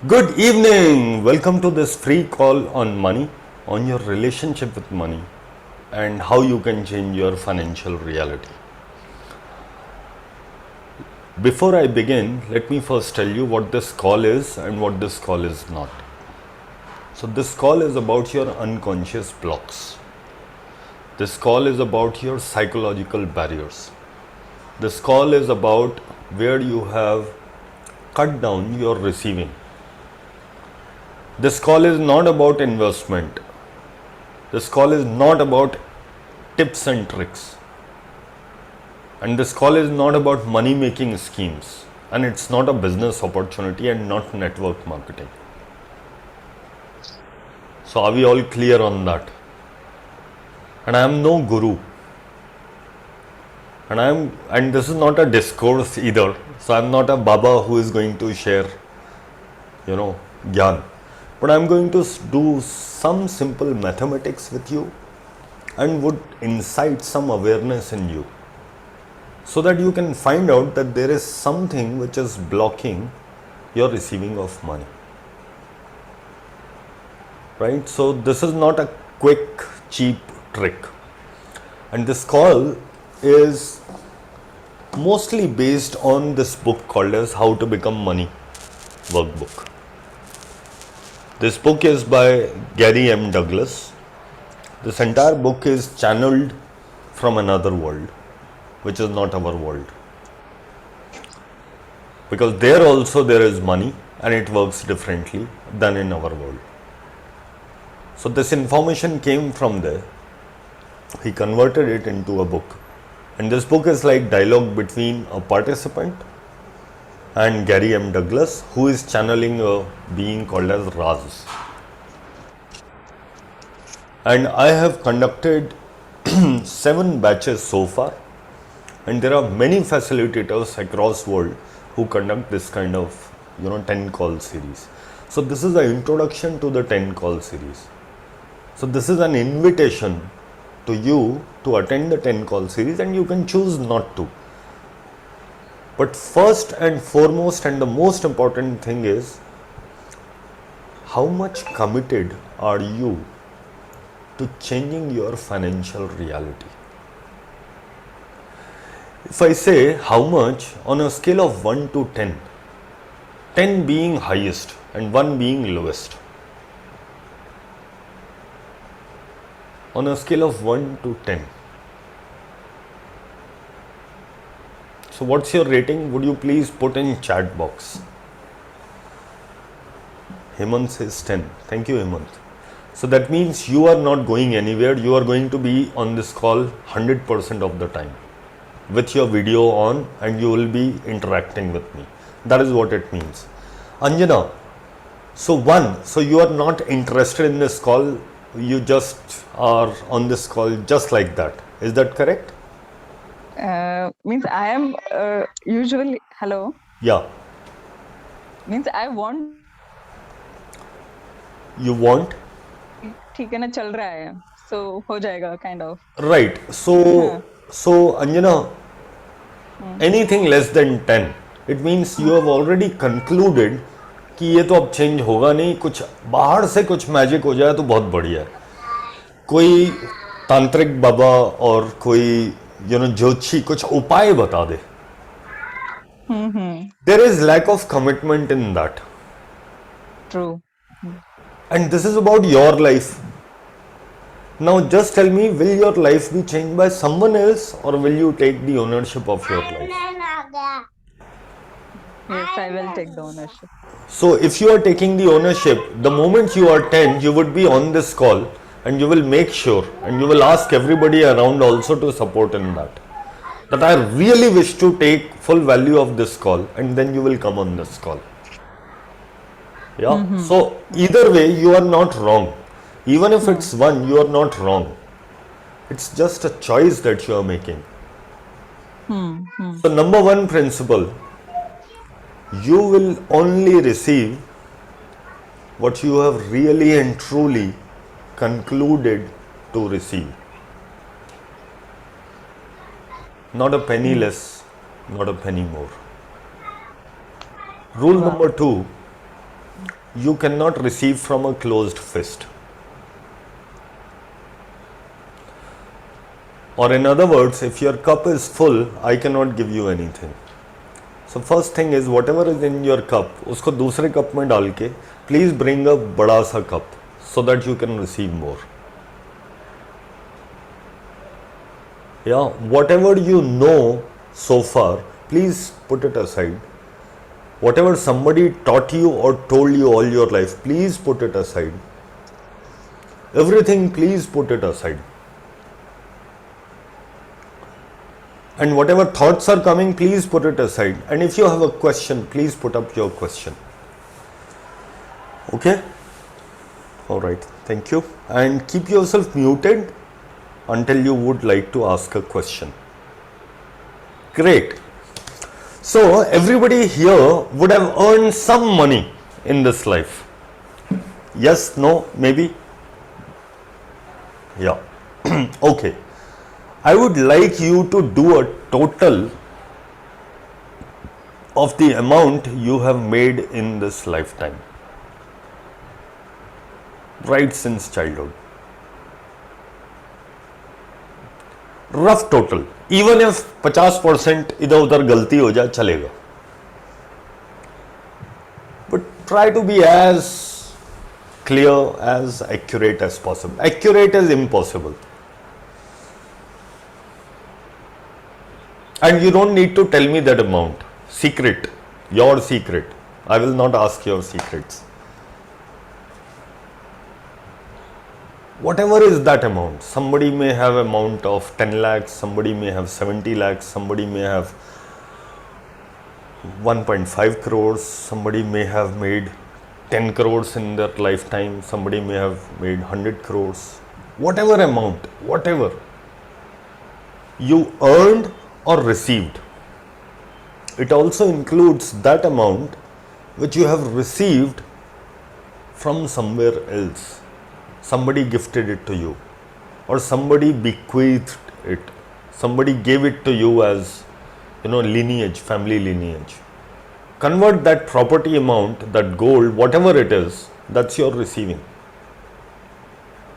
Good evening. Welcome to this free call on money, on your relationship with money, and how you can change your financial reality. Before I begin, let me first tell you what this call is and what this call is not. So, this call is about your unconscious blocks. This call is about your psychological barriers. This call is about where you have cut down your receiving. This call is not about investment. This call is not about tips and tricks. And this call is not about money making schemes. And it's not a business opportunity and not network marketing. So, are we all clear on that? And I am no guru. And this is not a discourse either. So, I'm not a Baba who is going to share, Gyan. But I'm going to do some simple mathematics with you and would incite some awareness in you so that you can find out that there is something which is blocking your receiving of money. Right? So, this is not a quick, cheap trick. And this call is mostly based on this book called as How to Become Money workbook. This book is by Gary M. Douglas. This entire book is channeled from another world, which is not our world. Because there also there is money and it works differently than in our world. So this information came from there. He converted it into a book. And this book is like dialogue between a participant and Gary M. Douglas, who is channeling a being called as Raz. And I have conducted 7 batches so far, and there are many facilitators across world who conduct this kind of 10 call series. So this is an introduction to the 10 call series. So this is an invitation to you to attend the 10 call series, and you can choose not to. But first and foremost and the most important thing is, how much committed are you to changing your financial reality? If I say how much on a scale of 1 to 10, 10 being highest and 1 being lowest, on a scale of 1 to 10, so what's your rating? Would you please put in chat box? Hemant says 10. Thank you, Hemant. So that means you are not going anywhere. You are going to be on this call 100% of the time with your video on, and you will be interacting with me. That is what it means. Anjana, so you are not interested in this call. You just are on this call just like that. Is that correct? Means I am usually hello. Yeah. Means I want You want? ठीक है ना चल रहा है so हो जाएगा kind of. Right. हाँ. So Anjana, anything less than 10, it means you have already concluded कि ये तो अब चेंज होगा नहीं, कुछ बाहर से कुछ मैजिक हो जाए तो बहुत बढ़िया है. कोई तांत्रिक बाबा और कोई ज्योतिषी कुछ उपाय बता दे. There is lack of commitment in that. True. And this is about your life. Now just tell me, will your life be changed by someone else, or will you take the ownership of your life? Yes, I will take the ownership. So if you are taking the ownership, the moment you are 10, you would be on this call and you will make sure, and you will ask everybody around also to support in that. That I really wish to take full value of this call, and then you will come on this call. Yeah. So either way, you are not wrong. Even if it's one, you are not wrong. It's just a choice that you are making. So number one principle, you will only receive what you have really and truly concluded to receive. Not a penny less, not a penny more. Rule number 2, you cannot receive from a closed fist. Or in other words, if your cup is full, I cannot give you anything. So first thing is, whatever is in your cup, उसको दूसरे cup में डाल के please bring a बड़ा सा cup so that you can receive more. Yeah, whatever you know so far, please put it aside. Whatever somebody taught you or told you all your life, please put it aside. Everything, please put it aside. And whatever thoughts are coming, please put it aside. And if you have a question, please put up your question. Okay? Alright, thank you. And keep yourself muted until you would like to ask a question. Great. So, everybody here would have earned some money in this life. Yes, no, maybe? Yeah. Okay. I would like you to do a total of the amount you have made in this lifetime, right since childhood. Rough total. Even if 50% इधर उधर गलती हो जाए चलेगा. But try to be as clear, as accurate as possible. Accurate is impossible. And you don't need to tell me that amount. Secret. Your secret. I will not ask your secrets. Whatever is that amount. Somebody may have amount of 10 lakhs, somebody may have 70 lakhs, somebody may have 1.5 crores, somebody may have made 10 crores in their lifetime, somebody may have made 100 crores. Whatever amount, whatever you earned or received. It also includes that amount which you have received from somewhere else. Somebody gifted it to you, or somebody bequeathed it. Somebody gave it to you as, lineage, family lineage. Convert that property amount, that gold, whatever it is, that's your receiving.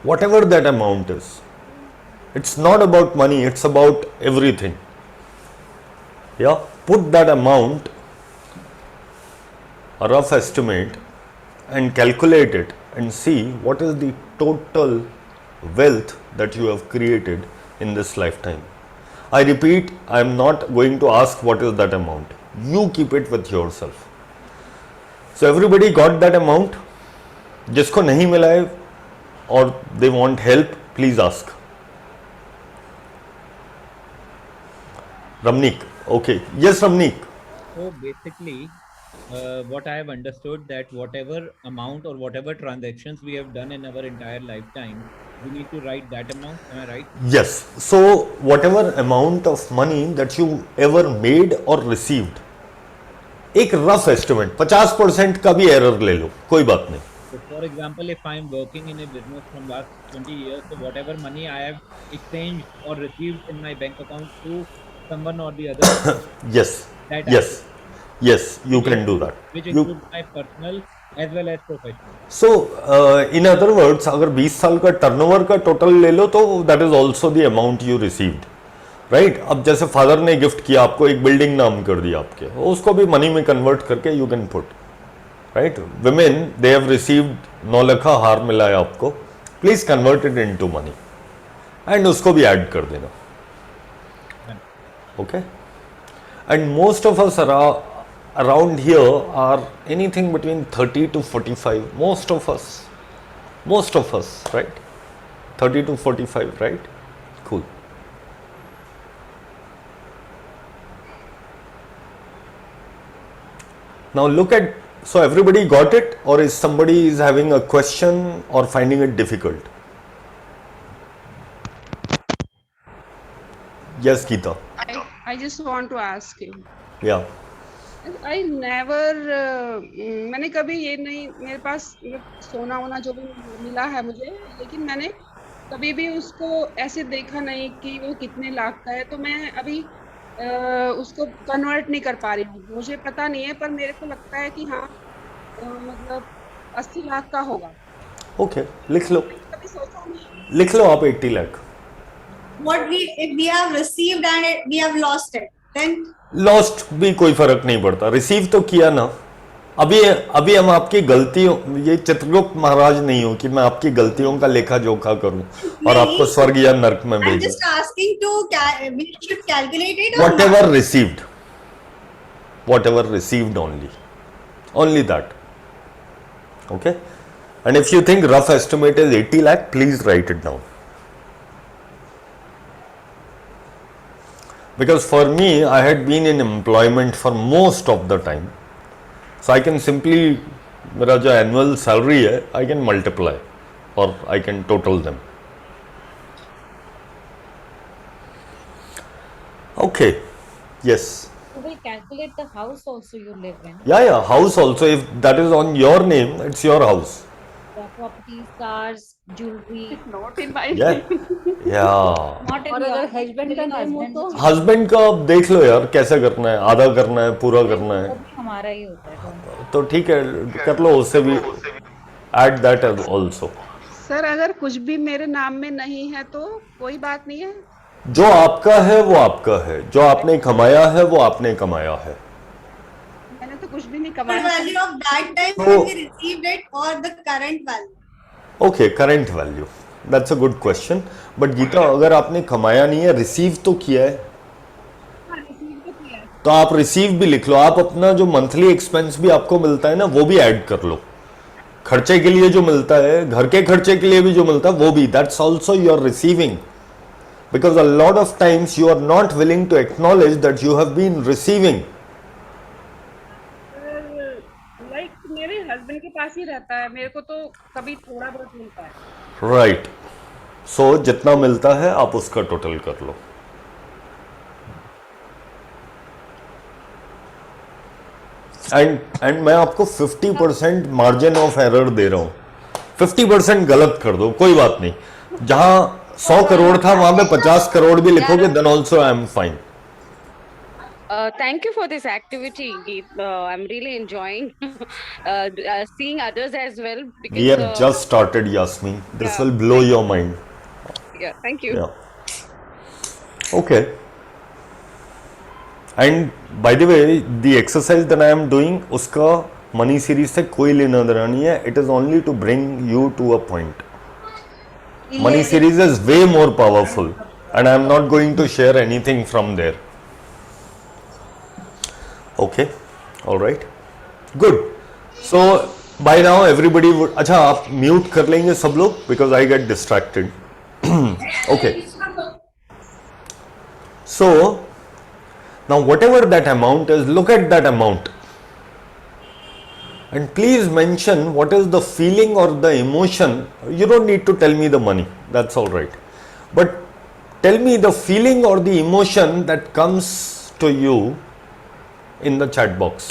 Whatever that amount is. It's not about money, it's about everything. Yeah, put that amount, a rough estimate, and calculate it and see what is the total wealth that you have created in this lifetime. I repeat, I am not going to ask what is that amount. You keep it with yourself. So everybody got that amount? जिसको नहीं मिला है or they want help, please ask. Ramnik. Okay. Yes, Ramnik. So basically, what I have understood that whatever amount or whatever transactions we have done in our entire lifetime, we need to write that amount. Am I right? Yes. So whatever amount of money that you ever made or received, एक rough estimate 50% का भी error ले लो, कोई बात नहीं. So for example, if I'm working in a business from last 20 years, so whatever money I have exchanged or received in my bank account through someone or the other, Yes. that Yes. Yes, you can do that. which You, includes my personal as well as professional. so in other words, अगर 20 साल का turnover का total ले लो तो that is also the amount you received. Right अब जैसे father ने gift किया आपको, एक बिल्डिंग नाम कर दिया आपके, उसको भी मनी में कन्वर्ट करके you can put. Right, women they have received 9 lakh का हार मिला है आपको, please convert it into money and उसको भी ऐड कर देना. Okay, and most of us around here are anything between 30 to 45. Most of us, right? 30 to 45, right? Cool. Now look at, so everybody got it, or is somebody is having a question or finding it difficult? Yes, Geeta. I just want to ask you. Yeah. I never मैंने कभी ये नहीं, मेरे पास सोना वोना जो भी मिला है मुझे, लेकिन मैंने कभी भी उसको ऐसे देखा नहीं कि वो कितने लाख का है. तो मैं अभी उसको कन्वर्ट नहीं कर पा रही हूँ. मुझे पता नहीं है, पर मेरे को लगता है कि हाँ, मतलब 80 लाख का होगा। ओके, लिख लो, कभी सोचा नहीं। लिख लो आप 80 lakh. What we if we have received and we have lost it, then lost भी कोई फर्क नहीं पड़ता, रिसीव तो किया ना। अभी अभी हम आपकी गलतियों, ये चित्रगुप्त महाराज नहीं हो कि मैं आपकी गलतियों का लेखा जोखा करूं और आपको नहीं, स्वर्ग या नरक में I'm भेजूं। just asking to we should calculate it or what not. Ever received, what ever received only that. Okay, and if you think rough estimate is 80 lakh, please write it down. Because for me, I had been in employment for most of the time, so I can simply, मेरा जो annual salary है, I can multiply or I can total them. Okay, yes. You will calculate the house also you live in. Yeah, house also, if that is on your name, it's your house. The properties, cars, jewelry. Not in my Yeah. Not in और your अगर husband का नाम हो तो husband का अब देख लो यार, कैसे करना है, आधा करना है, पूरा करना वो है, भी हमारा ही होता है, don't worry. तो ठीक है, कर लो, उससे भी ऐड दैट ऑल्सो। सर अगर कुछ भी मेरे नाम में नहीं है तो कोई बात नहीं है। जो आपका है वो आपका है, जो आपने कमाया है वो आपने कमाया है। मैंने तो कुछ भी नहीं The कमाया। value of that time So- when we received it or the current value. Okay, current value, that's a good question. But Geeta, अगर आपने कमाया नहीं है, रिसीव तो किया है, तो आप रिसीव भी लिख लो। आप अपना जो मंथली एक्सपेंस भी आपको मिलता है ना, वो भी ऐड कर लो। खर्चे के लिए जो मिलता है, घर के खर्चे के लिए भी जो मिलता है, वो भी, that's also you are receiving. Because a lot of times you are not willing to acknowledge that you have been receiving. Like मेरे हस्बैंड के पास ही रहता है, मेरे को तो कभी थोड़ा बहुत मिलता है। Right. So जितना मिलता है आप उसका टोटल कर लो। एंड मैं आपको 50% मार्जिन ऑफ एरर दे रहा हूं। 50% गलत कर दो, कोई बात नहीं। जहां 100 करोड़ था वहां पे 50 करोड़ भी लिखोगे, then also I am fine. Thank you for this activity, Geet. I'm really enjoying seeing others as well because We have just started, Yasmin. This yeah. will blow your mind. yeah, thank you. Yeah. Okay. And by the way, the exercise that I am doing, उसका money series से कोई लेना देना नहीं है. It is only to bring you to a point. Money series is way more powerful, and I am not going to share anything from there. Okay, all right, good. So by now everybody would. अच्छा, आप mute कर लेंगे सब लोग because I get distracted. Okay. So now whatever that amount is, look at that amount and please mention what is the feeling or the emotion. You don't need to tell me the money, that's all right, but tell me the feeling or the emotion that comes to you in the chat box,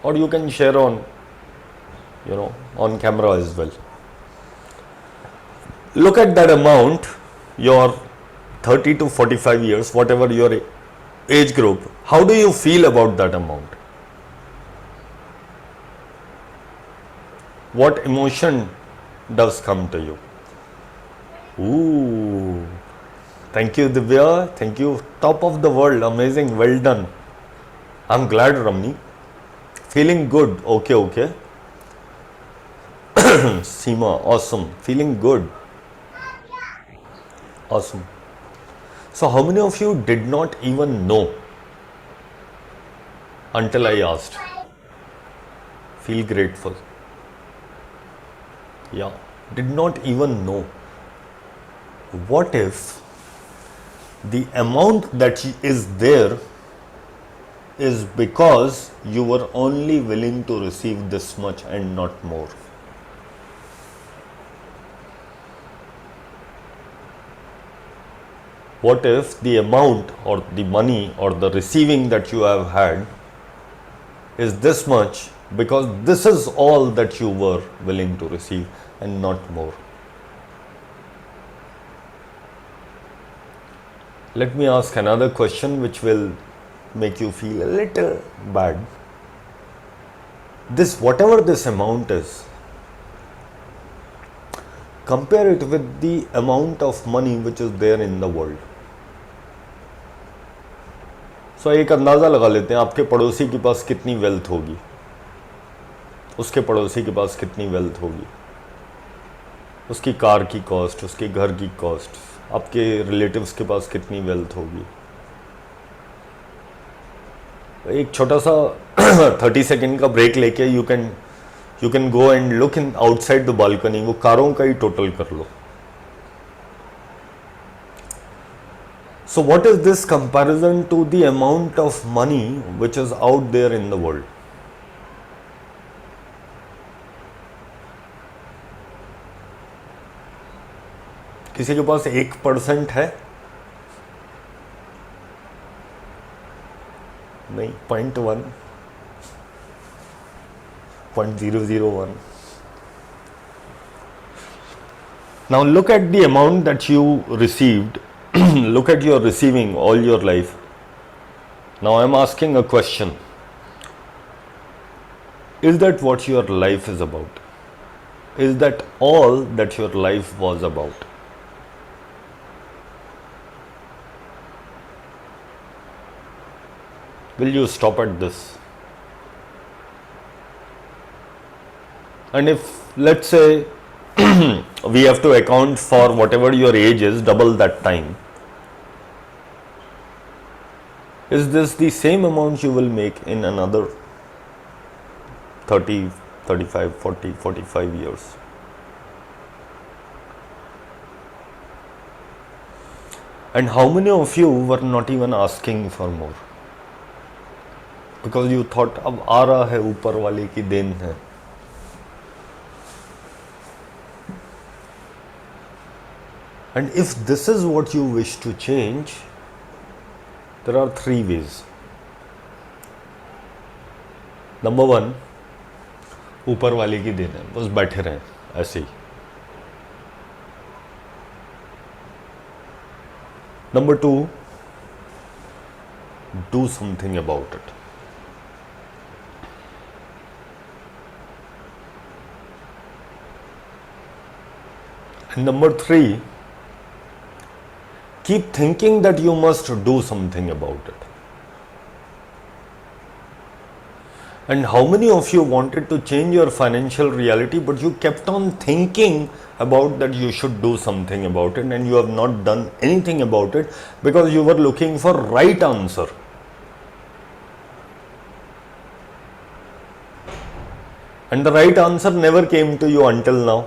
or you can share on, on camera as well. Look at that amount, your 30 to 45 years, whatever your age group, how do you feel about that amount? What emotion does come to you? Ooh, thank you, Divya, thank you, top of the world, amazing, well done. I'm glad, Ramni. Feeling good. Okay. Seema, awesome. Feeling good. Awesome. So how many of you did not even know until I asked? Feel grateful. Yeah, did not even know. What if the amount that is there is because you were only willing to receive this much and not more? What if the amount or the money or the receiving that you have had is this much because this is all that you were willing to receive and not more? Let me ask another question which will make you feel a little bad. This, whatever this amount is, compare it with the amount of money which is there in the world. So एक अंदाज़ा लगा लेते हैं आपके पड़ोसी के पास कितनी wealth होगी, उसके पड़ोसी के पास कितनी वेल्थ होगी, उसकी कार की कॉस्ट, उसके घर की कॉस्ट, आपके रिलेटिव्स के पास कितनी वेल्थ होगी. एक छोटा सा 30 सेकेंड का ब्रेक लेके you can go and look in outside the balcony. वो कारों का ही टोटल कर लो. So what is this comparison to the amount of money which is out there in the world? किसी के पास 1% है? नहीं, 0.1, 0.001. Now look at the amount that you received. Look at your receiving all your life. Now I am asking a question. Is that what your life is about? Is that all that your life was about? Will you stop at this? And if, let's say, we have to account for whatever your age is, double that time, is this the same amount you will make in another 30, 35, 40, 45 years? And how many of you were not even asking for more? Because you thought अब आ रहा है, ऊपर वाले की then है. And if this is what you wish to change, there are 3 ways. Number 1, ऊपर वाले की देन है, बस बैठे रहें ऐसे ही. Number 2, do something about it. And number 3, keep thinking that you must do something about it. And how many of you wanted to change your financial reality, but you kept on thinking about that you should do something about it, and you have not done anything about it because you were looking for right answer. And the right answer never came to you until now.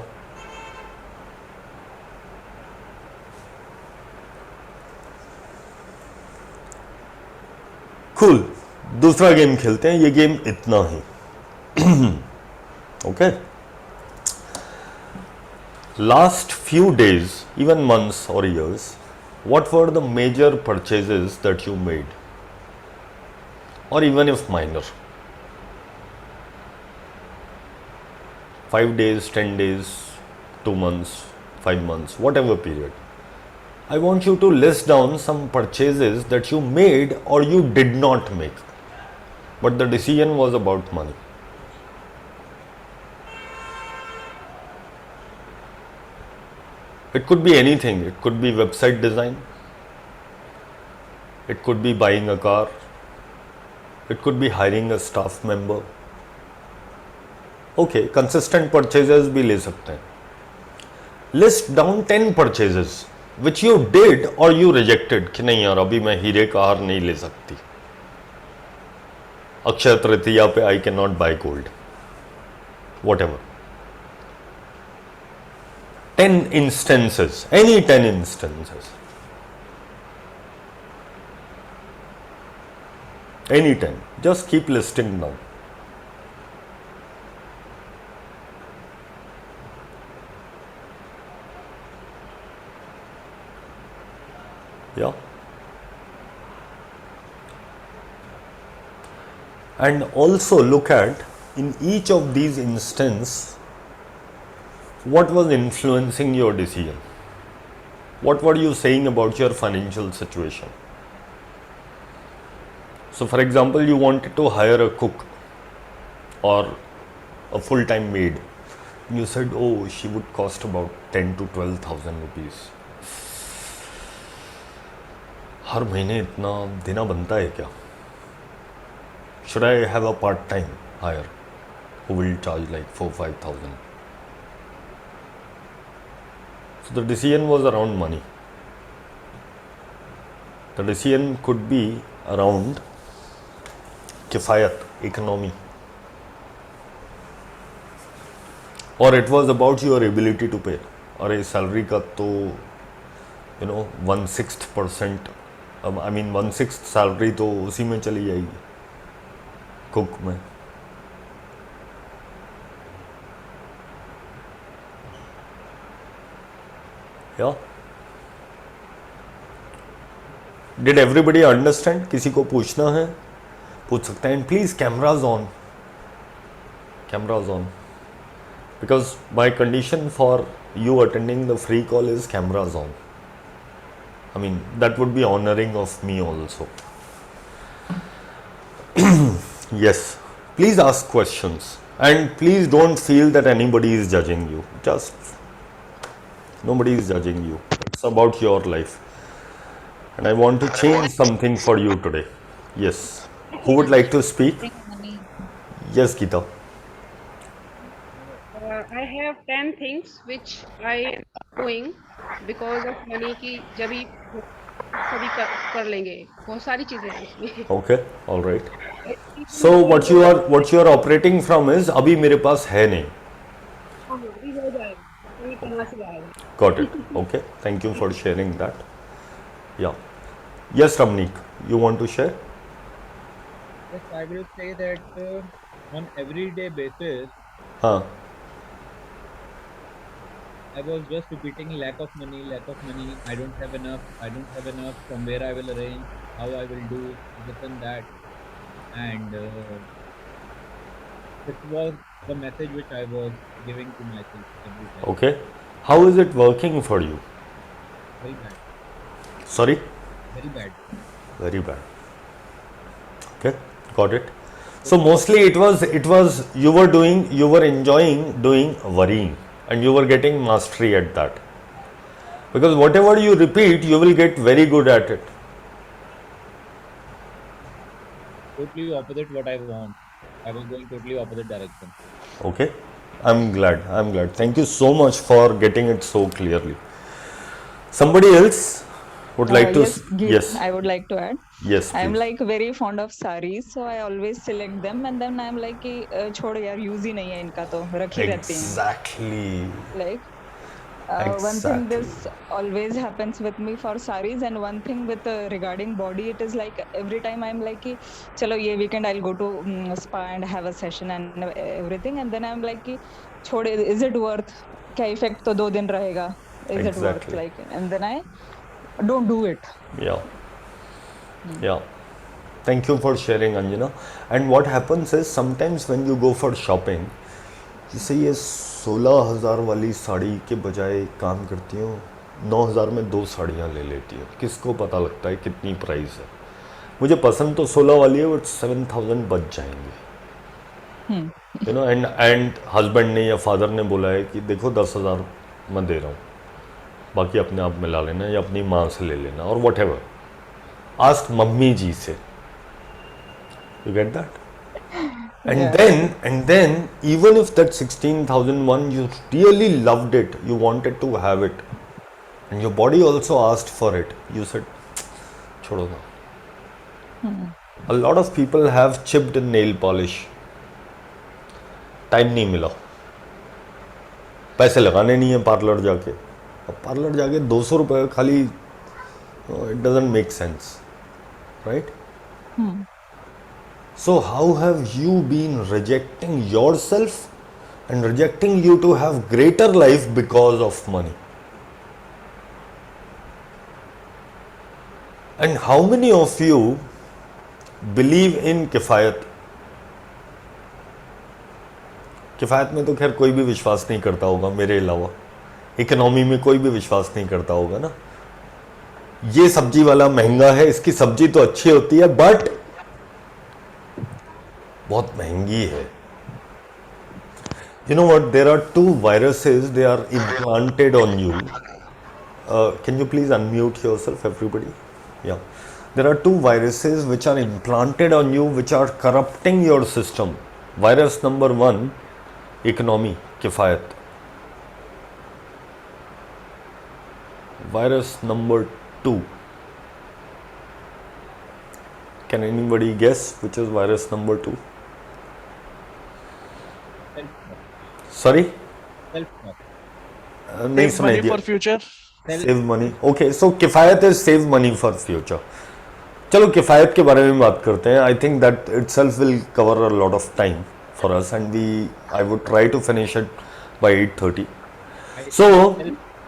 Cool. दूसरा game खेलते हैं. ये game इतना ही. Okay. Last few days, even months or years, what were the major purchases that you made? Or even if minor. 5 days, 10 days, 2 months, 5 months, whatever period. I want you to list down some purchases that you made or you did not make, but the decision was about money. It could be anything. It could be website design. It could be buying a car. It could be hiring a staff member. Okay, consistent purchases भी ले सकते हैं. List down 10 purchases which you did or you rejected कि नहीं यार अभी मैं हीरे का हार नहीं ले सकती. अक्षय तृतीया पे I cannot buy gold. Whatever. 10 instances, any 10 instances. Any 10. Just keep listing down. Yeah. And also look at in each of these instances what was influencing your decision. What were you saying about your financial situation? So for example, you wanted to hire a cook or a full-time maid You said, oh, she would cost about 10 to 12,000 rupees. हर महीने इतना देना बनता है क्या? Should I have a part-time hire who will charge like 4-5,000? So the decision was around money. The decision could be around kifayat, economy. Or it was about your ability to pay. और ये salary का तो 1/6%, I mean 1/6 salary तो उसी में चली जाएगी, cook में. या डिड एवरीबडी अंडरस्टैंड? किसी को पूछना है पूछ सकते हैं. And please cameras on, cameras on, because my condition for you attending the free call is cameras on. I mean, that would be honoring of me also. Yes, please ask questions and please don't feel that anybody is judging you. Just nobody is judging you. It's about your life. And I want to change something for you today. Yes. Who would like to speak? Money. Yes, Geeta. I have 10 things which I am doing because of money की जब भी सभी कर लेंगे, बहुत सारी चीजें हैं उसमें. Okay, all right. So what you are operating from is अभी मेरे पास है नहीं. हाँ, अभी हो जाएगा, अभी कहाँ से आएगा. Got it. Okay. Thank you for sharing that. Yeah. Yes, Ramnik, you want to share? Yes, I will say that on everyday basis, हाँ. I was just repeating lack of money, I don't have enough, from where I will arrange, how I will do this and that. And it was the message which I was giving to myself every time. Okay. How is it working for you? Very bad, Sorry? very bad. Very bad. Okay. Got it. So mostly it was you were enjoying doing worrying and you were getting mastery at that. Because whatever you repeat, you will get very good at it. Totally opposite what I want. I was going totally opposite direction. Okay. I'm glad. Thank you so much for getting it so clearly. Somebody else would like to Yes, Geet, yes. I would like to add. Yes, I'm please. like very fond of saris, so I always select them and then I'm like कि छोड़ यार use ही नहीं है इनका तो रखी रहती हैं. Exactly. Like one thing this always happens with me for saris, and one thing with regarding body, it is like every time I'm like कि चलो ये weekend I'll go to spa and have a session and everything, and then I'm like कि छोड़, is it worth? क्या effect तो 2 दिन रहेगा. Is it worth? Exactly. Like, and then I don't do it. Yeah. Yeah. Thank you for sharing, Anjana. And what happens is sometimes when you go for shopping, जैसे ये 16,000 वाली साड़ी के बजाय काम करती हूँ 9,000 में 2 साड़ियाँ ले लेती हूँ. किसको पता लगता है कितनी प्राइस है? मुझे पसंद तो 16 वाली है, बट 7,000 बच जाएंगे. एंड हस्बैंड ने या फादर ने बोला है कि देखो 10,000 मैं दे रहा हूँ, बाकी अपने आप मिला लेना या अपनी माँ से ले लेना और वट एवर. आस्क मम्मी जी से. You get that? And then even if that 16,001 you really loved it, you wanted to have it, and your body also asked for it, you said छोड़ो ना. A lot of people have chipped nail polish. Time नहीं मिला, पैसे लगाने नहीं है parlour जाके. अब पार्लर जाके 200 रुपये खाली, it doesn't make sense, right? So how have you been rejecting yourself and rejecting you to have greater life because of money? And how many of you believe in kifayat? किफ़ायत में तो खैर कोई भी विश्वास नहीं करता होगा मेरे अलावा. इकोनॉमी में कोई भी विश्वास नहीं करता होगा ना. ये सब्जी वाला महंगा है, इसकी सब्जी तो अच्छी होती है बट बहुत महंगी है. You know what? There are two viruses, they are implanted on you. Can you please unmute yourself, everybody? Yeah. There are two viruses which are implanted on you, which are corrupting your system. Virus number one, economy, kifayat. Virus number two. Can anybody guess which is virus number two? Self-talk. Sorry? Self-talk. नहीं Save सुनाई money दिया. for future. Save money. Okay, so किफ़ायत is save money for future. चलो किफ़ायत के बारे में बात करते हैं. I think that itself will cover a lot of time for us, and I would try to finish it by 8:30. So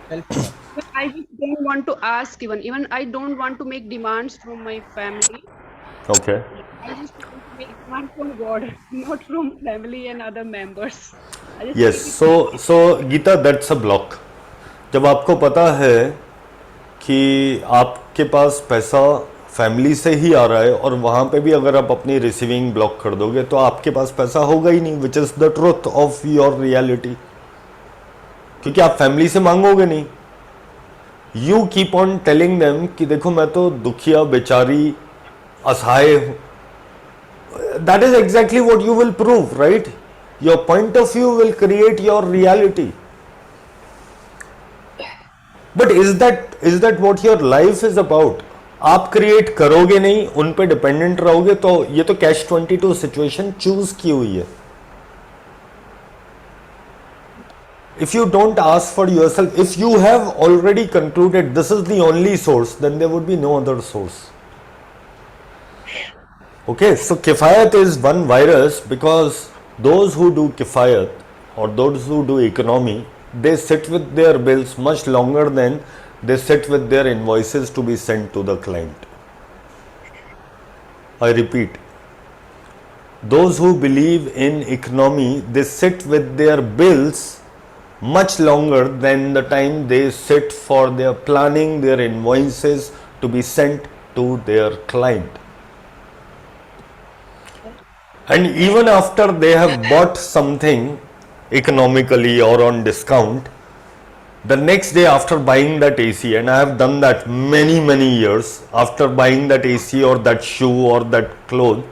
Self-talk. But I just don't want to ask even I don't want to make demands from my family. okay. I just want to make demands from God, not from family and other members. I just Yes. keep it So Geeta, that's a block. जब आपको पता है कि आपके पास पैसा family से ही आ रहा है और वहाँ पे भी अगर आप अपनी रिसीविंग ब्लॉक कर दोगे तो आपके पास पैसा होगा ही नहीं, which is the truth of your reality, क्योंकि आप फैमिली से मांगोगे नहीं. You keep on telling them कि देखो मैं तो दुखिया बेचारी असहाय हूँ. That is exactly what you will prove, right? Your point of view will create your reality. But is that what your life is about? आप क्रिएट करोगे नहीं, उन पे डिपेंडेंट रहोगे, तो ये तो कैश 22 सिचुएशन चूज की हुई है. If you don't ask for yourself, if you have already concluded this is the only source, then there would be no other source. Okay, so kifayat is one virus because those who do kifayat or those who do economy, they sit with their bills much longer than they sit with their invoices to be sent to the client. I repeat, those who believe in economy, they sit with their bills much longer than the time they sit for their planning their invoices to be sent to their client. And even after they have bought something economically or on discount, the next day after buying that AC, and I have done that many years, after buying that AC or that shoe or that cloth,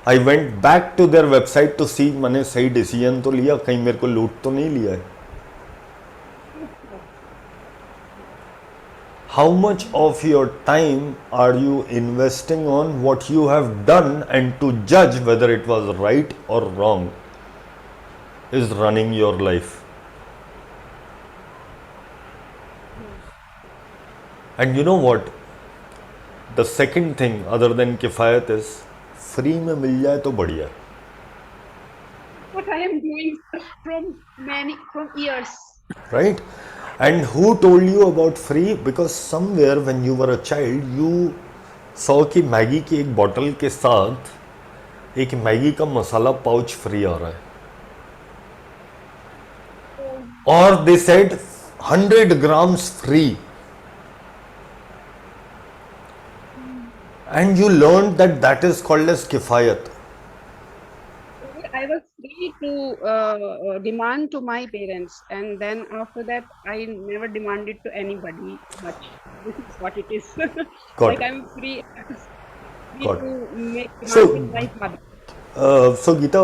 I went back to their website to see मैंने सही decision तो लिया, कहीं मेरे को लूट तो नहीं लिया है. How much of your time are you investing on what you have done, and to judge whether it was right or wrong is running your life. And you know what? The second thing other than kifayat is free में मिल जाए तो बढ़िया है. what I am doing from years. Right? And who told you about free? Because somewhere when you were a child, you saw कि Maggi की एक bottle के साथ एक मैगी का मसाला पाउच फ्री आ रहा है. Or they said 100 grams free. And you learned that is called as kifayat. I was free to demand to my parents, and then after that, I never demanded to anybody much. This is what it is. Got like it. I'm free, Got to make demands So- with my father. So Geeta,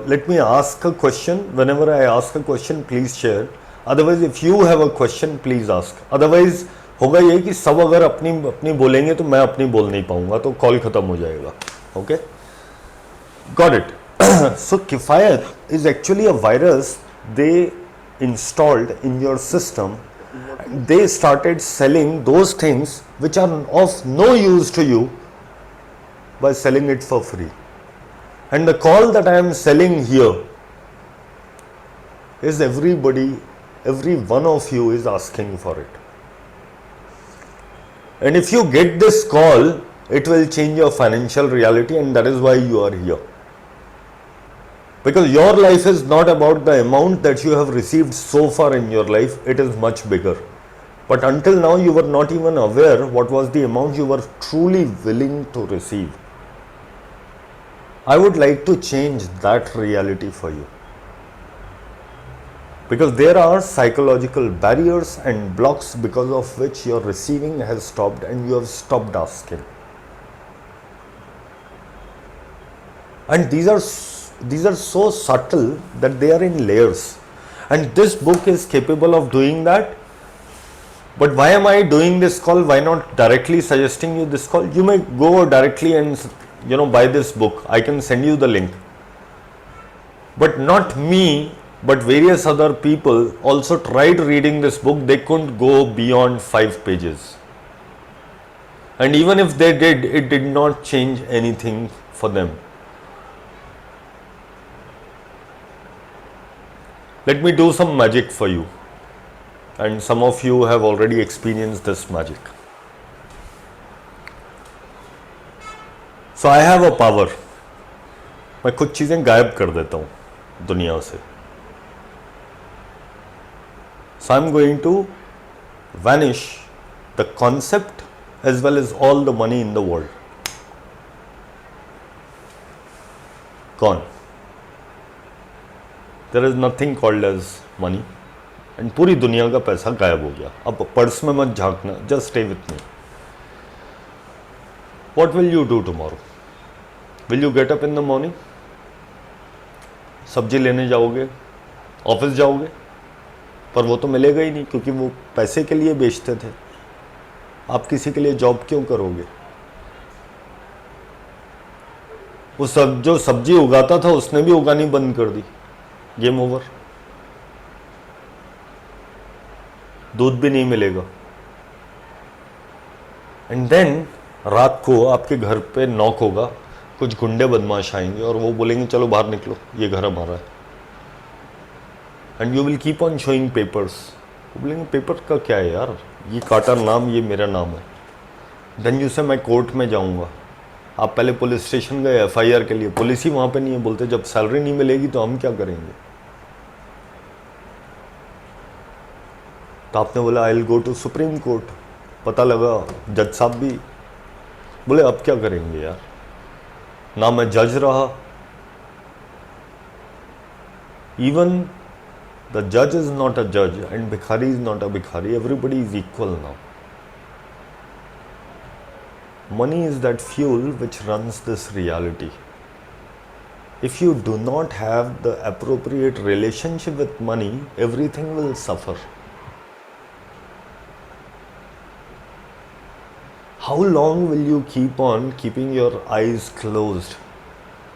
let me ask a question. Whenever I ask a question, please share. Otherwise, if you have a question, please ask. Otherwise, होगा ये कि सब अगर अपनी बोलेंगे तो मैं अपनी बोल नहीं पाऊंगा, तो कॉल खत्म हो जाएगा. Okay? Got it. So kifayat is actually a virus they installed in your system. They started selling those things which are of no use to you by selling it for free. And the call that I am selling here is every one of you is asking for it. And if you get this call, it will change your financial reality, and that is why you are here. Because your life is not about the amount that you have received so far in your life, it is much bigger. But until now, you were not even aware what was the amount you were truly willing to receive. I would like to change that reality for you. Because there are psychological barriers and blocks because of which your receiving has stopped and you have stopped asking. And these are so subtle that they are in layers. And this book is capable of doing that. But why am I doing this call? Why not directly suggesting you this call? You may go directly and buy this book. I can send you the link. But not me, but various other people also tried reading this book. They couldn't go beyond 5 pages. And even if they did, it did not change anything for them. Let me do some magic for you. And some of you have already experienced this magic. So I have a power. मैं कुछ चीज़ें गायब कर देता हूँ दुनिया से. So I'm going to vanish the concept as well as all the money in the world. Gone. There is nothing called as money. And पूरी दुनिया का पैसा गायब हो गया. अब पर्स में मत झांकना, just stay with me. What will you do tomorrow? Will you get up in the morning? सब्जी लेने जाओगे, ऑफिस जाओगे, पर वो तो मिलेगा ही नहीं क्योंकि वो पैसे के लिए बेचते थे. आप किसी के लिए जॉब क्यों करोगे? वो सब जो सब्जी उगाता था उसने भी उगानी बंद कर दी. Game over. दूध भी नहीं मिलेगा. एंड देन रात को आपके घर पे नॉक होगा, कुछ गुंडे बदमाश आएंगे और वो बोलेंगे चलो बाहर निकलो, ये घर हमारा है. And you will keep on showing papers. वो बोलेंगे पेपर का क्या है यार, ये काटा नाम, ये मेरा नाम है. देन यू से मैं कोर्ट में जाऊंगा. आप पहले पुलिस स्टेशन गए FIR के लिए, पुलिस ही वहाँ पे नहीं है. बोलते जब सैलरी नहीं मिलेगी तो हम क्या करेंगे? तो आपने बोला I will go to supreme court. पता लगा जज साहब भी बोले अब क्या करेंगे यार, ना मैं जज रहा. इवन द जज इज नॉट अ जज एंड भिखारी इज नॉट अ भिखारी. Everybody is equal now. Money is that fuel which runs this reality. If you do not have the appropriate relationship with money, everything will suffer. How long will you keep on keeping your eyes closed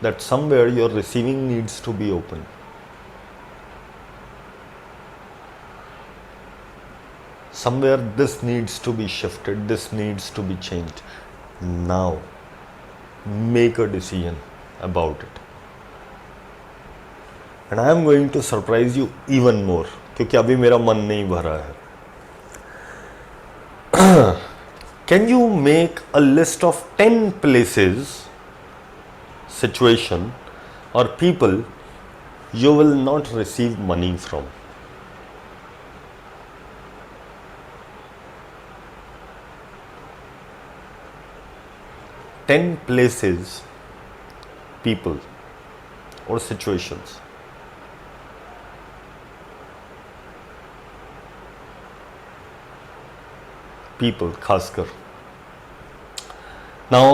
that somewhere your receiving needs to be open? Somewhere this needs to be shifted, this needs to be changed. Now, make a decision about it. And I am going to surprise you even more, क्योंकि अभी मेरा मन नहीं भरा है. Can you make a list of 10 places, situation or people you will not receive money from? Ten places, people or situations. People, खासकर. Now,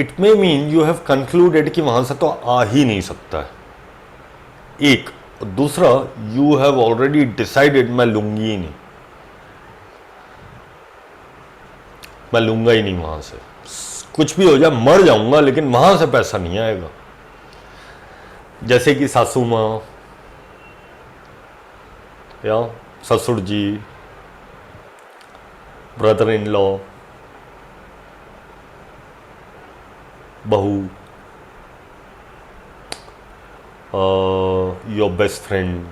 it may mean you have concluded कि वहां से तो आ ही नहीं सकता है. एक. दूसरा, you have already decided मैं लूंगी ही नहीं, मैं लूंगा ही नहीं वहां से. कुछ भी हो जाए, मर जाऊंगा लेकिन वहां से पैसा नहीं आएगा. जैसे कि सासू माँ या ससुर जी, ब्रदर इन लॉ, बहू, your best friend,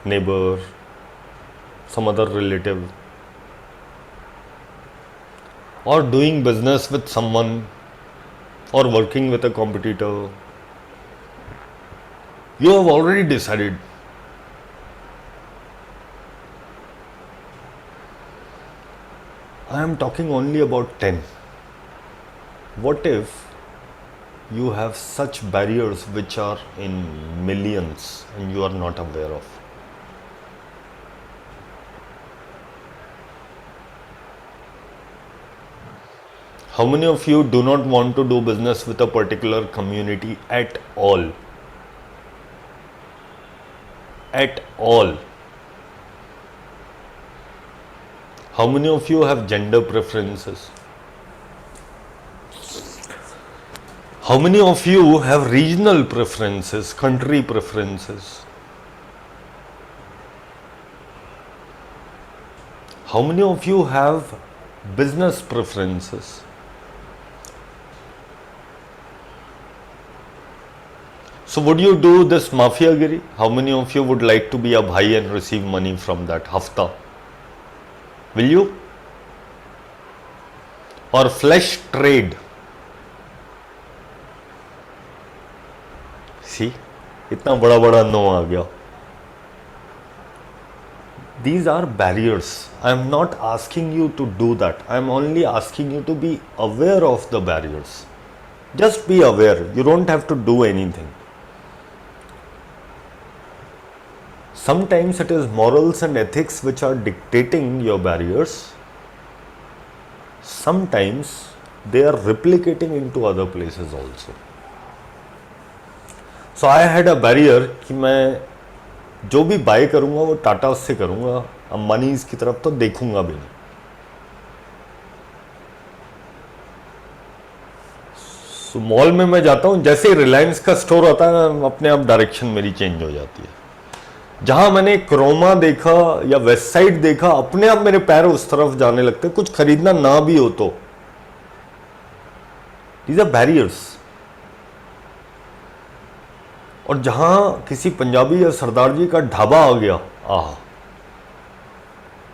neighbour, some other relative, or doing business with someone or working with a competitor. You have already decided. I am talking only about 10. What if you have such barriers which are in millions and you are not aware of. How many of you do not want to do business with a particular community at all? At all. How many of you have gender preferences? How many of you have regional preferences, country preferences? How many of you have business preferences? So would you do this mafiagiri? How many of you would like to be a bhai and receive money from that hafta? Will you? Or flesh trade? See, इतना बड़ा बड़ा no आ गया. These are barriers. I am not asking you to do that. I am only asking you to be aware of the barriers. Just be aware. You don't have to do anything. Sometimes it is morals and ethics which are dictating your barriers. Sometimes they are replicating into other places also. So I had a barrier कि मैं जो भी bye करूँगा वो टाटा से करूँगा, अंबानीज की तरफ तो देखूँगा भी नहीं. So मॉल में मैं जाता हूँ, जैसे ही रिलायंस का स्टोर आता है अपने आप डायरेक्शन मेरी चेंज हो जाती है. जहां मैंने क्रोमा देखा या वेस्ट साइड देखा अपने आप मेरे पैर उस तरफ जाने लगते, कुछ खरीदना ना भी हो तो. These are barriers. और जहां किसी पंजाबी या सरदार जी का ढाबा आ गया, आह,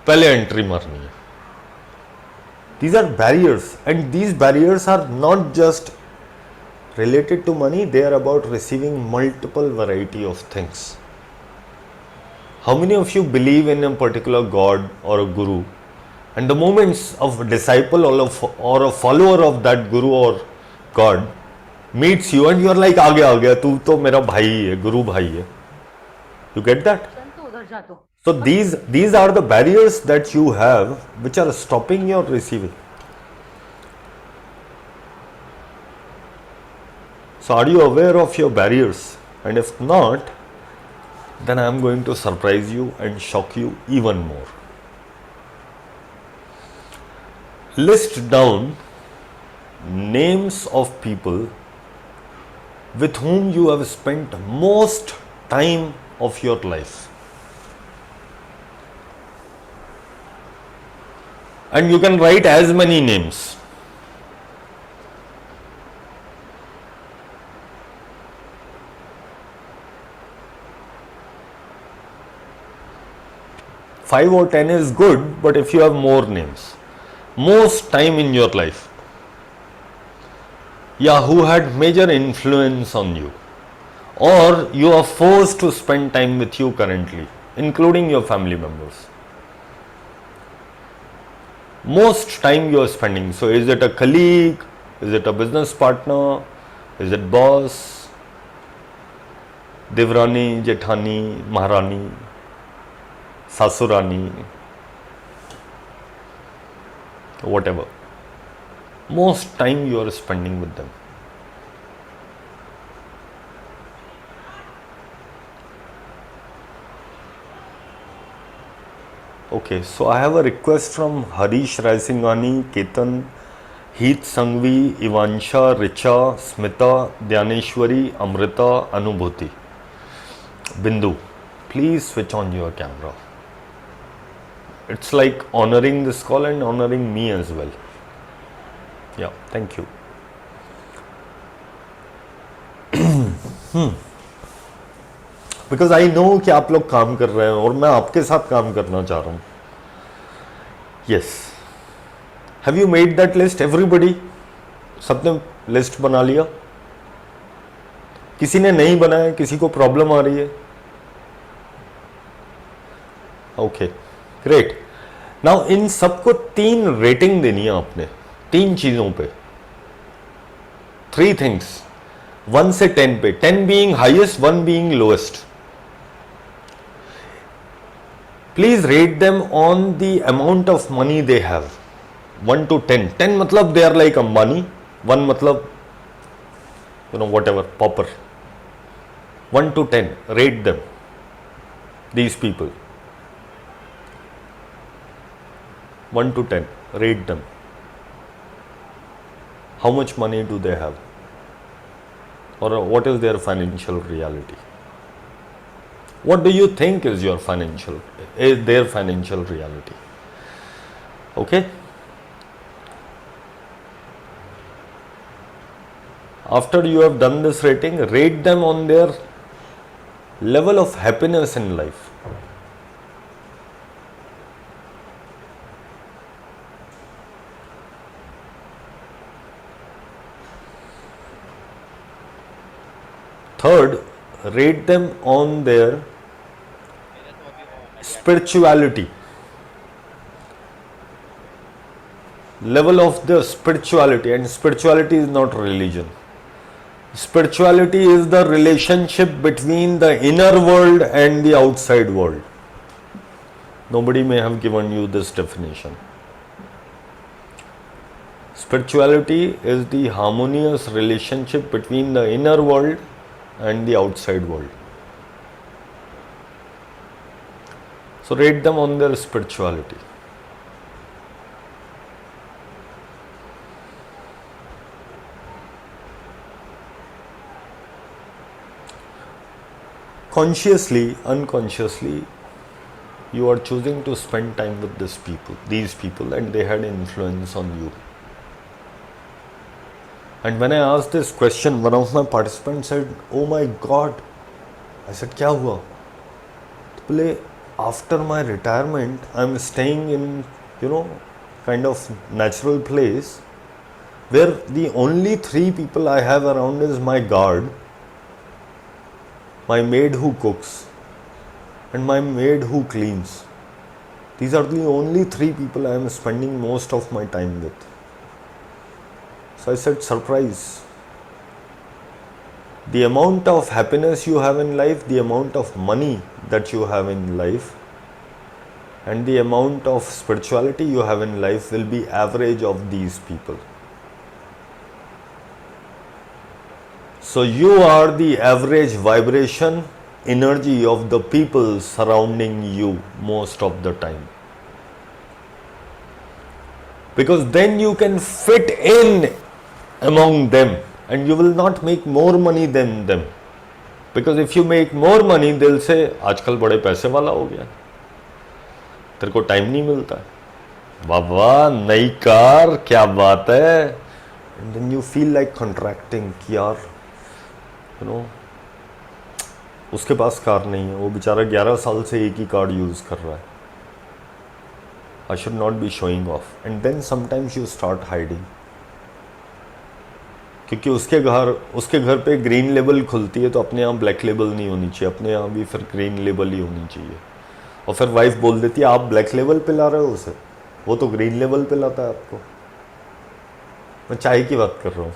पहले एंट्री मारनी है. These are barriers, and these barriers are not just related to money, they are about receiving multiple variety of things. How many of you believe in a particular God or a guru, and the moments of a disciple or a follower of that guru or God meets you and you are like, आ गया तू तो मेरा भाई है, गुरु भाई है. You get that? So these are the barriers that you have which are stopping your receiving. So are you aware of your barriers? And if not, then I am going to surprise you and shock you even more. List down names of people with whom you have spent most time of your life. And you can write as many names. Five or 10 is good, but if you have more names, most time in your life, yeah, who had major influence on you, or you are forced to spend time with you currently, including your family members. Most time you are spending. So is it a colleague? Is it a business partner? Is it boss? Devrani, Jethani, Maharani, Sasurani, whatever. Most time you are spending with them. Okay, so I have a request from Harish Raisinghani, Ketan, Heath Sangvi, Ivansha, Richa, Smita, Dhyaneshwari, Amrita, Anubhuti. Bindu, please switch on your camera. It's like honoring this call and honoring me as well. Yeah, thank you. Because I know कि आप लोग काम कर रहे हैं और मैं आपके साथ काम करना चाह रहा हूँ. Yes. Have you made that list, everybody? सबने लिस्ट बना लिया? किसी ने नहीं बनाया, किसी को प्रॉब्लम आ रही है? Okay, great. नाउ इन सबको 3 रेटिंग देनी है आपने, 3 चीजों पे. 3 थिंग्स. 1 से 10 पे, 10 being highest, 1 being lowest. Please rate them on the amount of money they have. 1 to 10. 10 matlab they are like Ambani. 1 matlab, whatever, pauper. 1 to 10, rate them. These people. 1 to 10, rate them. How much money do they have? Or what is their financial reality? What do you think is their financial reality? Okay? After you have done this rating, rate them on their level of happiness in life. Third, rate them on their spirituality. Level of the spirituality, and spirituality is not religion. Spirituality is the relationship between the inner world and the outside world. Nobody may have given you this definition. Spirituality is the harmonious relationship between the inner world and the outside world. So rate them on their spirituality. Consciously, unconsciously, you are choosing to spend time with these people, and they had influence on you. And when I asked this question, one of my participants said, "Oh my God." I said, "Kya hua?" तो बोले, after my retirement, I'm staying in, kind of natural place where the only 3 people I have around is my guard, my maid who cooks, and my maid who cleans. These are the only 3 people I am spending most of my time with. So I said, surprise. The amount of happiness you have in life, the amount of money that you have in life, and the amount of spirituality you have in life will be average of these people. So you are the average vibration energy of the people surrounding you most of the time. Because then you can fit in among them and you will not make more money than them. Because if you make more money, they'll say, आजकल बड़े पैसे वाला हो गया, तेरे को time नहीं मिलता है, वाह नई कार, क्या बात है. And then you feel like contracting कि यार, उसके पास कार नहीं है, वो बेचारा 11 साल से एक ही कार यूज कर रहा है. I should not be showing off. And then sometimes you start hiding. क्योंकि उसके घर पे ग्रीन लेबल खुलती है तो अपने यहाँ ब्लैक लेबल नहीं होनी चाहिए, अपने यहाँ भी फिर ग्रीन लेबल ही होनी चाहिए. और फिर वाइफ बोल देती है, आप ब्लैक लेबल पे ला रहे हो उसे, वो तो ग्रीन लेबल पे लाता है आपको. मैं चाय की बात कर रहा हूँ.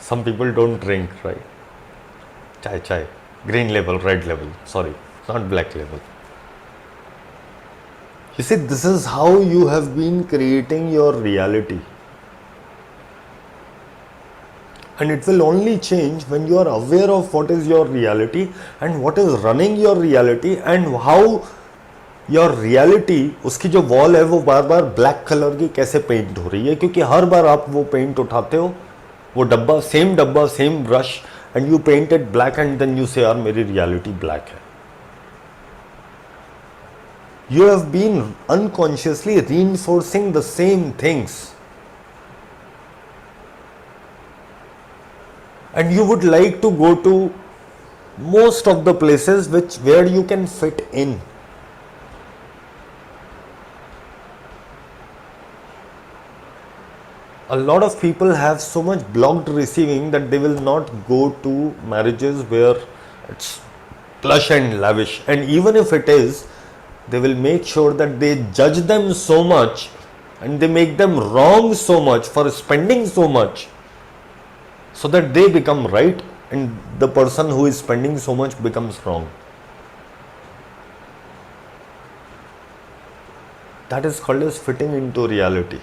Some people don't drink, right? चाय, green label, red label, sorry, not black label. You see, this is how you have been creating your reality. And it will only change when you are aware of what is your reality and what is running your reality and how your reality, उसकी जो wall है वो बार बार black colour की कैसे paint हो रही है. क्योंकि हर बार आप वो पेंट उठाते हो, वो डब्बा, same brush, and you paint it black and then you say, यार मेरी reality black है. You have been unconsciously reinforcing the same things. And you would like to go to most of the places where you can fit in. A lot of people have so much blocked receiving that they will not go to marriages where it's plush and lavish. And even if it is, they will make sure that they judge them so much and they make them wrong so much for spending so much so that they become right and the person who is spending so much becomes wrong. That is called as fitting into reality.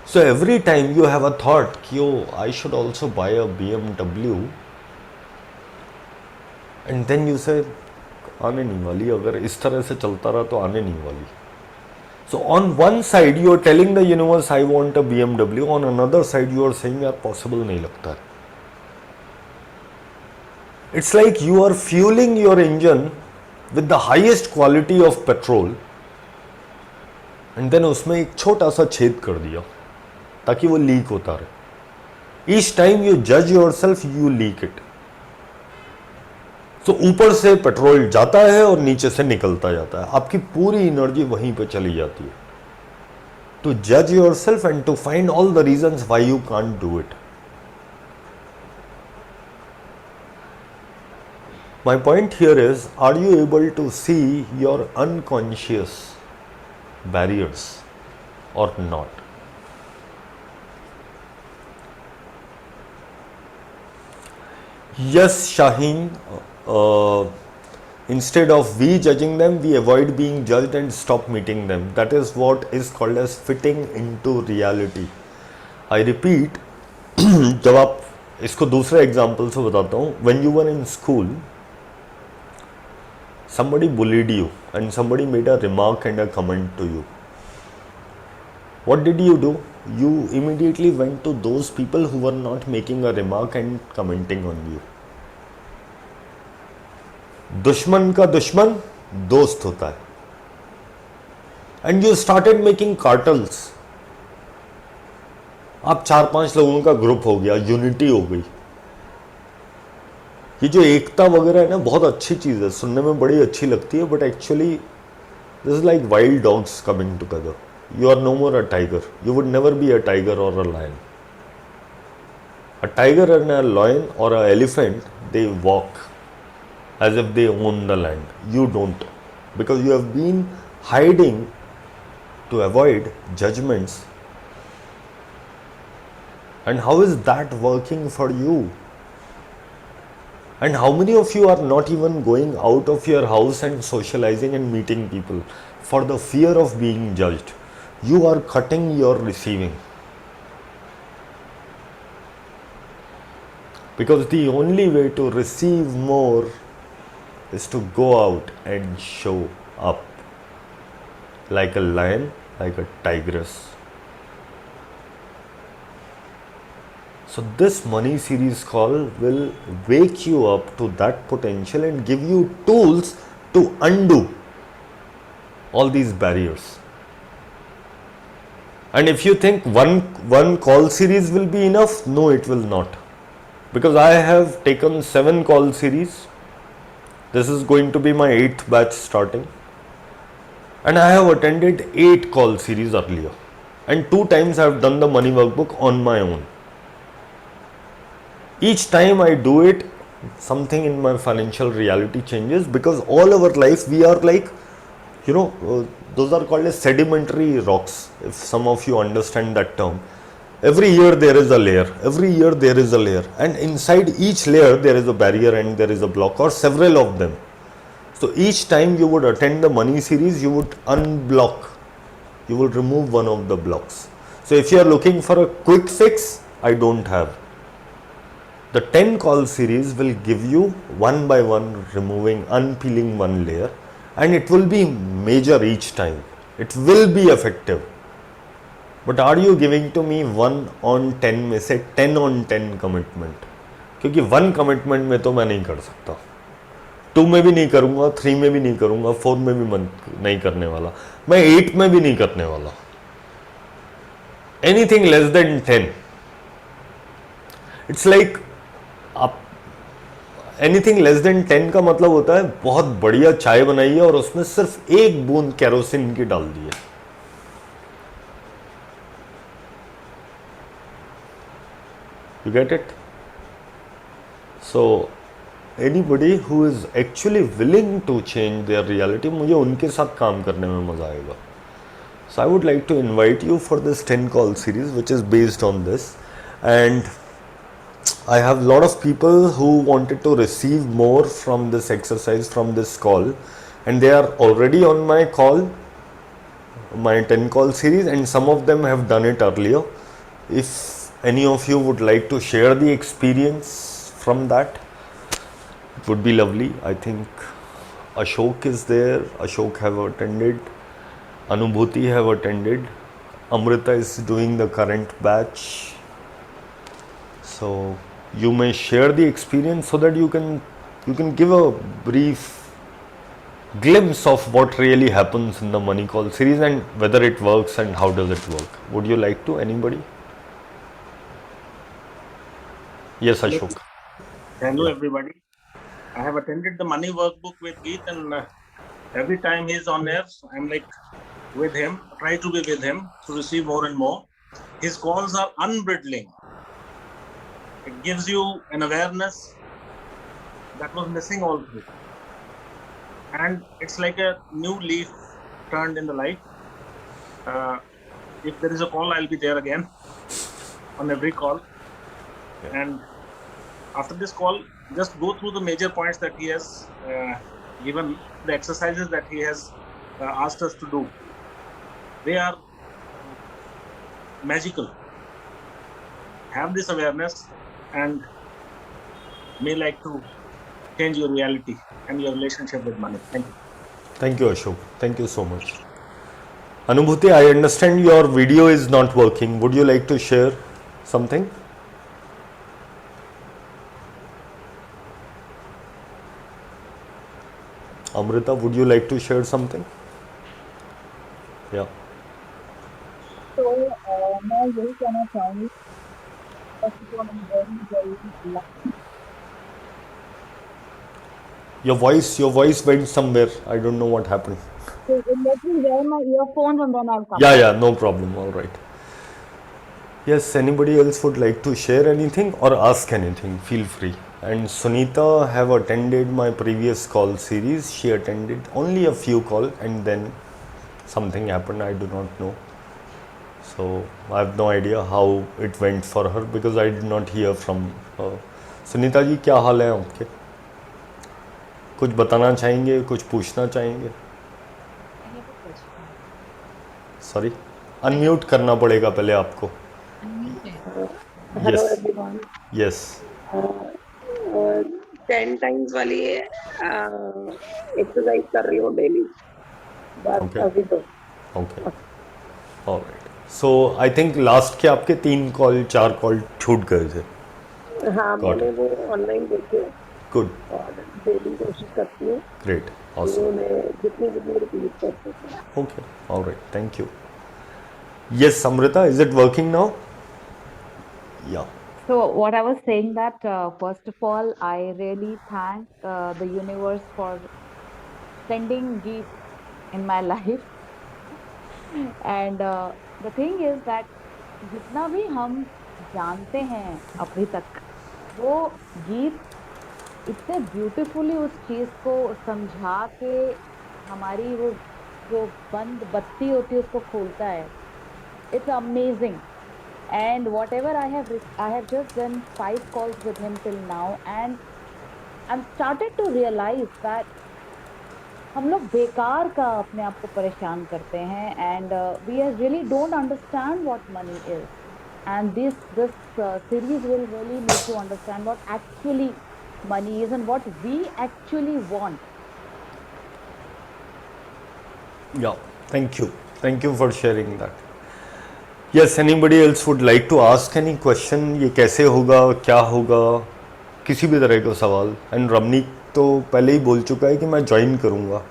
So every time you have a thought कि oh, I should also buy a BMW, and then you say आने नहीं वाली, अगर इस तरह से चलता रहा तो आने नहीं वाली. So on one side you are telling the universe I want a BMW, on another side you are saying यार possible नहीं लगता है. It's like you are fueling your engine with the highest quality of petrol, and then उसमें एक छोटा सा छेद कर दिया ताकि वो लीक होता रहे. Each time you judge yourself, you leak it. So ऊपर से पेट्रोल जाता है और नीचे से निकलता जाता है. आपकी पूरी एनर्जी वहीं पे चली जाती है. To judge yourself and to find all the reasons why you can't do it. My point here is, are you able to see your unconscious barriers or not? Yes, Shaheen, instead of we judging them, we avoid being judged and stop meeting them. That is what is called as fitting into reality. I repeat, जब आप इसको दूसरे example से बताता हूँ, when you were in school, somebody bullied you and somebody made a remark and a comment to you. What did you do? You immediately went to those people who were not making a remark and commenting on you. दुश्मन का दुश्मन दोस्त होता है. And you started making cartels. आप 4-5 लोगों का group हो गया, यूनिटी हो गई. ये जो एकता वगैरह है ना, बहुत अच्छी चीज़ है, सुनने में बड़ी अच्छी लगती है, but actually this is like wild dogs coming together. You are no more a tiger. You would never be a tiger or a lion. A tiger and a lion or an elephant, they walk as if they own the land. You don't, because you have been hiding to avoid judgments. And how is that working for you? And how many of you are not even going out of your house and socializing and meeting people for the fear of being judged? You are cutting your receiving. Because the only way to receive more is to go out and show up like a lion, like a tigress. So this money series call will wake you up to that potential and give you tools to undo all these barriers. And if you think one call series will be enough, no, it will not. Because I have taken 7 call series. This is going to be my 8th batch starting. And I have attended 8 call series earlier. And 2 times I have done the money workbook on my own. Each time I do it, something in my financial reality changes, because all our life we are like, those are called as sedimentary rocks, if some of you understand that term. Every year there is a layer, every year there is a layer, and inside each layer there is a barrier and there is a block or several of them. So each time you would attend the money series, you would unblock, you would remove one of the blocks. So if you are looking for a quick fix, I don't have. The 10 call series will give you one by one removing, unpeeling one layer, and it will be major each time. It will be effective. But are you giving to me 1 on 10 में से 10 on 10 commitment? क्योंकि 1 commitment में तो मैं नहीं कर सकता, 2 में भी नहीं करूँगा, 3 में भी नहीं करूँगा, 4 में भी नहीं करने वाला, मैं 8 में भी नहीं करने वाला. Anything less than 10, it's like आप एनीथिंग लेस देन 10 का मतलब होता है बहुत बढ़िया चाय बनाई है और उसमें सिर्फ 1 बूंद केरोसिन की डाल दी है. You get it? So anybody who is actually willing to change their reality, मुझे उनके साथ काम करने में मजा आएगा. So I would like to invite you for this 10 call series which is based on this. And I have a lot of people who wanted to receive more from this exercise, from this call, and they are already on my call, my 10 call series, and some of them have done it earlier. If any of you would like to share the experience from that, it would be lovely. I think Ashok is there, Ashok have attended, Anubhuti have attended, Amrita is doing the current batch. So you may share the experience so that you can give a brief glimpse of what really happens in the money call series and whether it works and how does it work. Would you like to, anybody? Yes, Ashok. Hello, Yeah. everybody. I have attended the money workbook with Geet, and every time he's on air, I'm like with him, try to be with him to receive more and more. His calls are unbridling. It gives you an awareness that was missing all through. And it's like a new leaf turned in the life. If there is a call, I'll be there again on every call. And after this call, just go through the major points that he has given, the exercises that he has asked us to do. They are magical. Have this awareness and may like to change your reality and your relationship with money. Thank you. Thank you, Ashok. Thank you so much. Anubhuti, I understand your video is not working. Would you like to share something? Amrita, would you like to share something? Yeah. तो मैं यही कहना चाहूँगी, first of all, I'm very lucky. Your voice went somewhere. I don't know what happened. So let me wear my earphones and then I'll come. Yeah, no problem. All right. Yes, anybody else would like to share anything or ask anything, feel free. And Sunita have attended my previous call series. She attended only a few calls and then something happened. I do not know. So I have no idea how it went for her because I did not hear from her. Sunita जी क्या हाल है आपके? कुछ बताना चाहेंगे, कुछ पूछना चाहेंगे? I have a question. Sorry, unmute करना पड़ेगा पहले आपको. Unmuted. Hello Yes. everyone. Yes. 10 times वाली exercise कर रही हूँ daily. बस Okay. अभी तो. Okay. All right. So I think last के आपके 3 कॉल 4 कॉल छूट गए थे. हाँ, Got मैंने it. वो ऑनलाइन देखे Good. और डेली कोशिश करती हूँ. Great. Awesome. उन्होंने जितनी रिपीट कर सकते. Okay. All right. Thank you. Yes, Amrita, is it working now? Yeah. So what I was saying that first of all, I really thank the universe for sending gifts in my life. And the thing is that जितना भी हम जानते हैं अभी तक, वो गीत इतने ब्यूटीफुली उस चीज को समझा के हमारी वो जो बंद बत्ती होती है उसको खोलता है. It's amazing. And whatever I have just done 5 calls with him till now, and I'm started to realize that हम लोग बेकार का अपने आप को परेशान करते हैं, and we really don't understand what money is. And this series will really make you understand what actually money is and what we actually want. Yeah. Thank you. Thank you for sharing that. Yes, anybody else would like to ask any question? ये कैसे होगा, क्या होगा, किसी भी तरह का सवाल. एंड रमनीक तो पहले ही बोल चुका है कि मैं ज्वाइन करूँगा.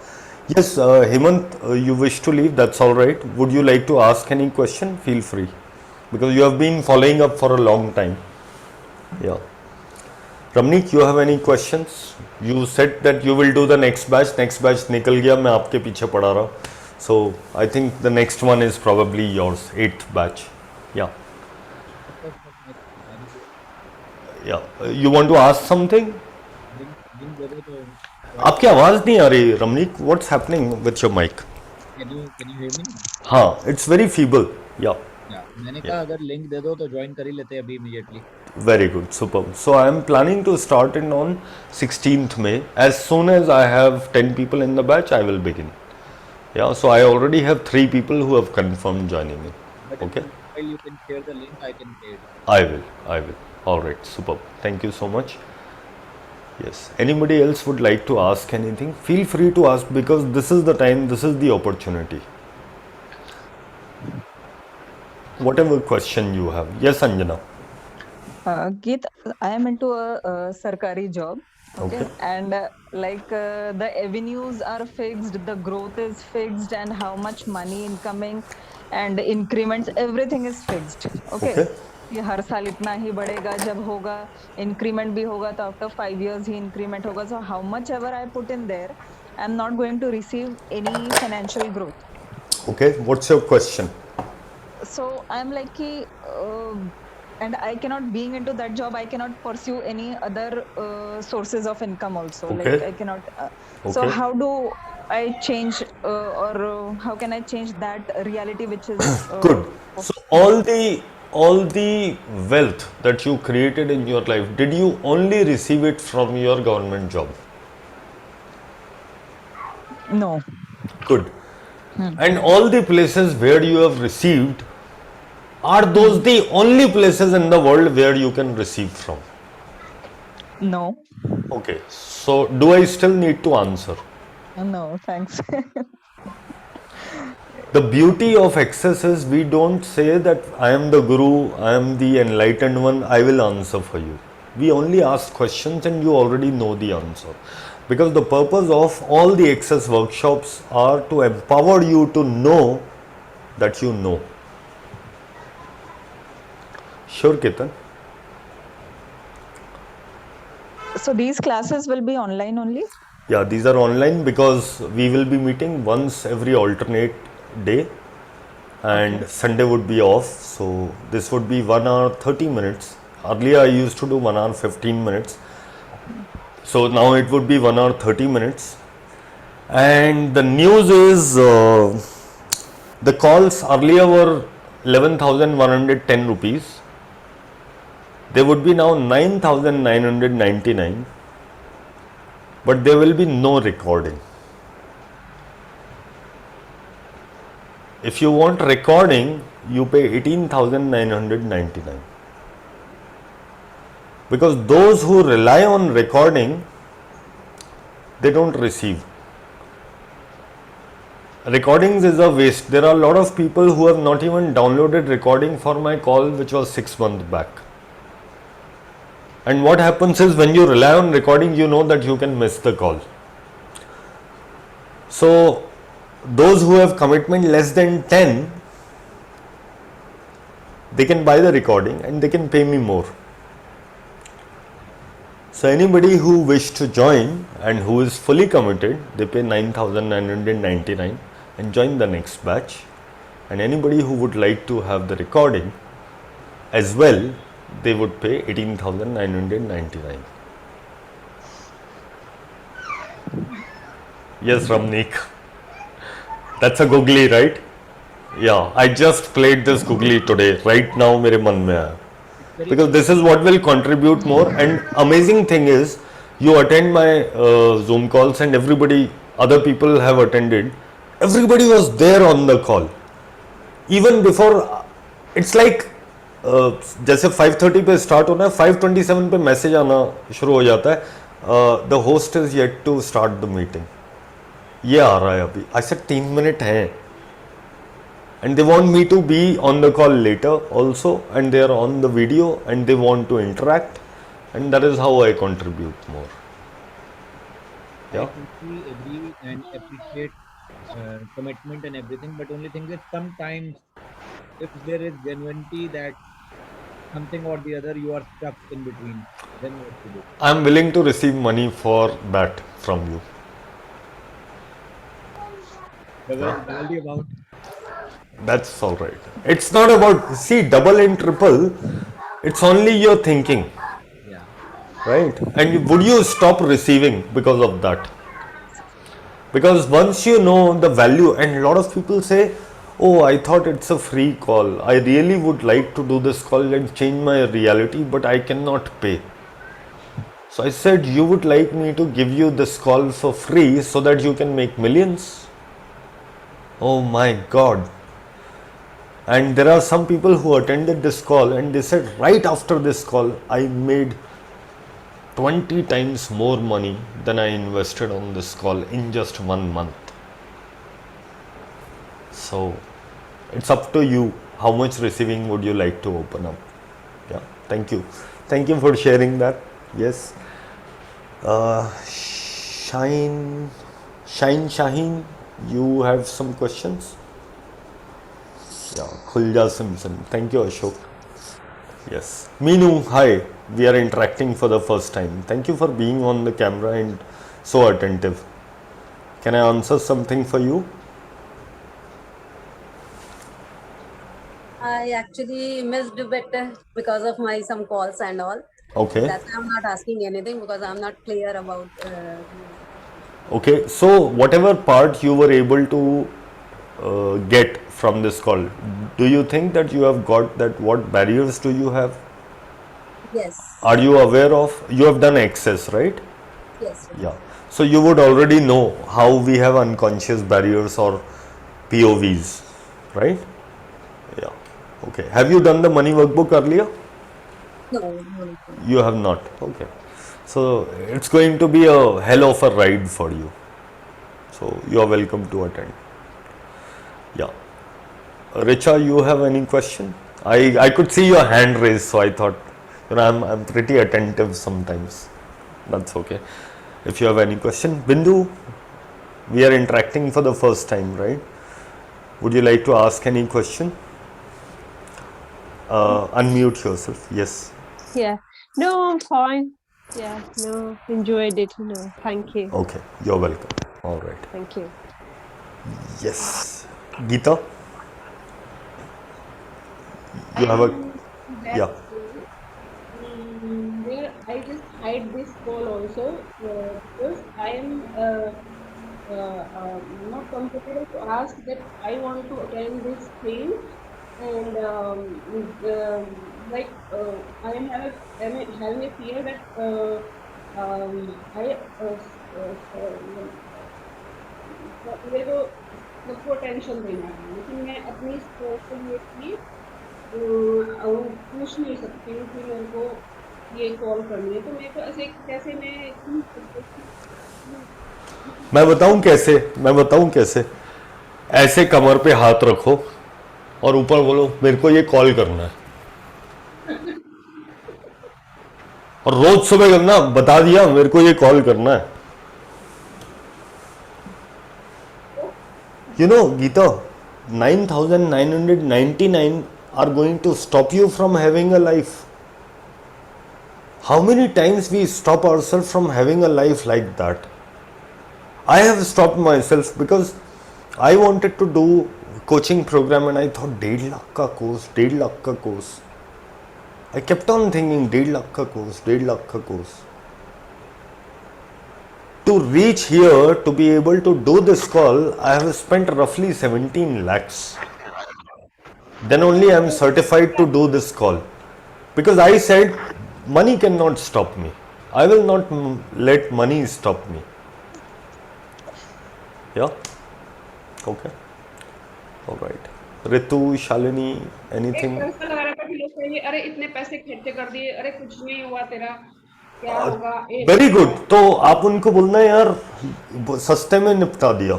Yes, Hemant, you wish to leave, that's all right. Would you like to ask any question? Feel free. Because you have been following up for a long time. Yeah. Ramnik, you have any questions? You said that you will do the next batch. Next batch निकल गया, मैं आपके पीछे पड़ा रहा. So I think the next one is probably yours, 8th batch. Yeah. Yeah. You want to ask something? आपकी आवाज नहीं आ रही, Ramnik. What's happening with your mic? Can you hear me? हाँ, it's very feeble. Yeah. Yeah. मैंने कहा अगर link दे दो तो ज्वाइन कर ही लेते अभी immediately. Very good, superb. So I am planning to start it on 16th May. As soon as I have 10 people in the batch, I will begin. Yeah, so I already have 3 people who have confirmed joining me. But in Okay, the meanwhile, you can share the link. I can pay it. I will. I will. All right, superb. Thank you so much. Yes. Anybody else would like to ask anything? Feel free to ask because this is the time, this is the opportunity. Whatever question you have. Yes, Anjana. Geet, I am into a sarkari job. Okay. Okay. And the avenues are fixed, the growth is fixed, and how much money incoming and increments, everything is fixed. Okay. Okay. कि हर साल इतना ही बढ़ेगा, जब होगा increment भी होगा तो after 5 years ही increment होगा. So how much ever I put in there, I'm not going to receive any financial growth. Okay. What's your question? So I'm like कि and I cannot, being into that job, I cannot pursue any other sources of income also. Okay. Like I cannot. So Okay. how do I change how can I change that reality which is Good. So all the wealth that you created in your life, did you only receive it from your government job? no. Good. And all the places where you have received, are those the only places in the world where you can receive from? No. Okay. So do I still need to answer? No, thanks. The beauty of access is we don't say that I am the guru, I am the enlightened one, I will answer for you. We only ask questions and you already know the answer. Because the purpose of all the access workshops are to empower you to know that you know. Sure, Ketan? So these classes will be online only? Yeah, these are online because we will be meeting once every alternate day and Okay. Sunday would be off. So this would be 1 hour 30 minutes. Earlier I used to do 1 hour 15 minutes. So now it would be 1 hour 30 minutes. And the news is the calls earlier were 11,110 rupees. They would be now 9,999. But there will be no recording. If you want recording, you pay 18,999. Because those who rely on recording, they don't receive. Recordings is a waste. There are a lot of people who have not even downloaded recording for my call which was 6 months back. And what happens is when you rely on recording, you know that you can miss the call. So those who have commitment less than 10, they can buy the recording and they can pay me more. So anybody who wish to join and who is fully committed, they pay 9,999 and join the next batch. And anybody who would like to have the recording as well, they would pay 18,999. Yes, Ramnik. That's a googly, right? Yeah, I just played this googly today. Right now, मेरे मन में आया. Because this is what will contribute more. And amazing thing is, you attend my Zoom calls and everybody, other people have attended. Everybody was there on the call. Even before, it's like जैसे 5:30 पे start होना है, 5:27 पे message आना शुरू हो जाता है, the host is yet to start the meeting. ये आ रहा है अभी. आई सेड 3 मिनट हैं. And they want me to be on the call later also, and they are on the video and they want to interact, and that is how I contribute more. I Yeah. totally agree and appreciate commitment and everything, but only thing is sometimes if there is genuinity that something or the other you are stuck in between, then what to do? I am willing to receive money for that from you. Double the amount. That's all right. It's not about, see, double and triple, it's only your thinking, Yeah. right? And would you stop receiving because of that? Because once you know the value, and a lot of people say, Oh, I thought it's a free call. I really would like to do this call and change my reality, but I cannot pay. So I said, you would like me to give you this call for free so that you can make millions? Oh my God. And there are some people who attended this call and they said, right after this call, I made 20 times more money than I invested on this call in just 1 month. So it's up to you. How much receiving would you like to open up? Yeah, thank you. Thank you for sharing that. Yes. Shaheen, you have some questions? Yeah, Khulja Simpson. Thank you, Ashok. Yes. Meenu, hi. We are interacting for the first time. Thank you for being on the camera and so attentive. Can I answer something for you? I actually missed a bit because of my some calls and all. Okay. That's why I'm not asking anything because I'm not clear about Okay. So, whatever part you were able to get from this call, do you think that you have got that? What barriers do you have? yes, Are you aware of? You have done access, right? yes, yes. Yeah. So you would already know how we have unconscious barriers or POVs, right? Yeah. Okay. Have you done the money workbook earlier? No, no, no. You have not. Okay. So it's going to be a hell of a ride for you. So you are welcome to attend. Yeah. Richa, you have any question? I could see your hand raised, so I thought, I'm pretty attentive sometimes. That's okay. If you have any question, Bindu, we are interacting for the first time, right? Would you like to ask any question? Unmute yourself. Yes. Yeah. No, I'm fine. Yeah. No, enjoyed it. No, thank you. Okay. You're welcome. All right. Thank you. Yes. Geeta, I you have a, am in that yeah. stage where I just hide this call also because I am not comfortable to ask that I want to attend this thing and I am having a fear that I मेरे को सबको tension देना है लेकिन मैं अपनी स्पोर्टिविटी पूछ नहीं सकती हूँ कि मेरे को ये कॉल करनी है तो मेरे को ऐसे कैसे मैं मैं बताऊं कैसे ऐसे कमर पे हाथ रखो और ऊपर बोलो मेरे को ये कॉल करना है और रोज सुबह करना बता दिया मेरे को ये कॉल करना है You know, Geeta, 9,999 are going to stop you from having a life. How many times we stop ourselves from having a life like that? I have stopped myself because I wanted to do coaching program and I thought 1.5 lakh का course, 1.5 lakh का course. I kept on thinking 1.5 lakh का course, 1.5 lakh का course. To reach here, to be able to do this call, I have spent roughly 17 lakhs. Then only I am certified to do this call. Because I said, money cannot stop me. I will not let money stop me. Yeah? Okay. All right. Ritu, Shalini, anything? ऐसा लगा रहा था कि लोग कहेंगे अरे इतने पैसे खर्चे कर दिए अरे कुछ नहीं हुआ तेरा क्या होगा वेरी गुड तो आप उनको बोलना है यार सस्ते में निपटा दिया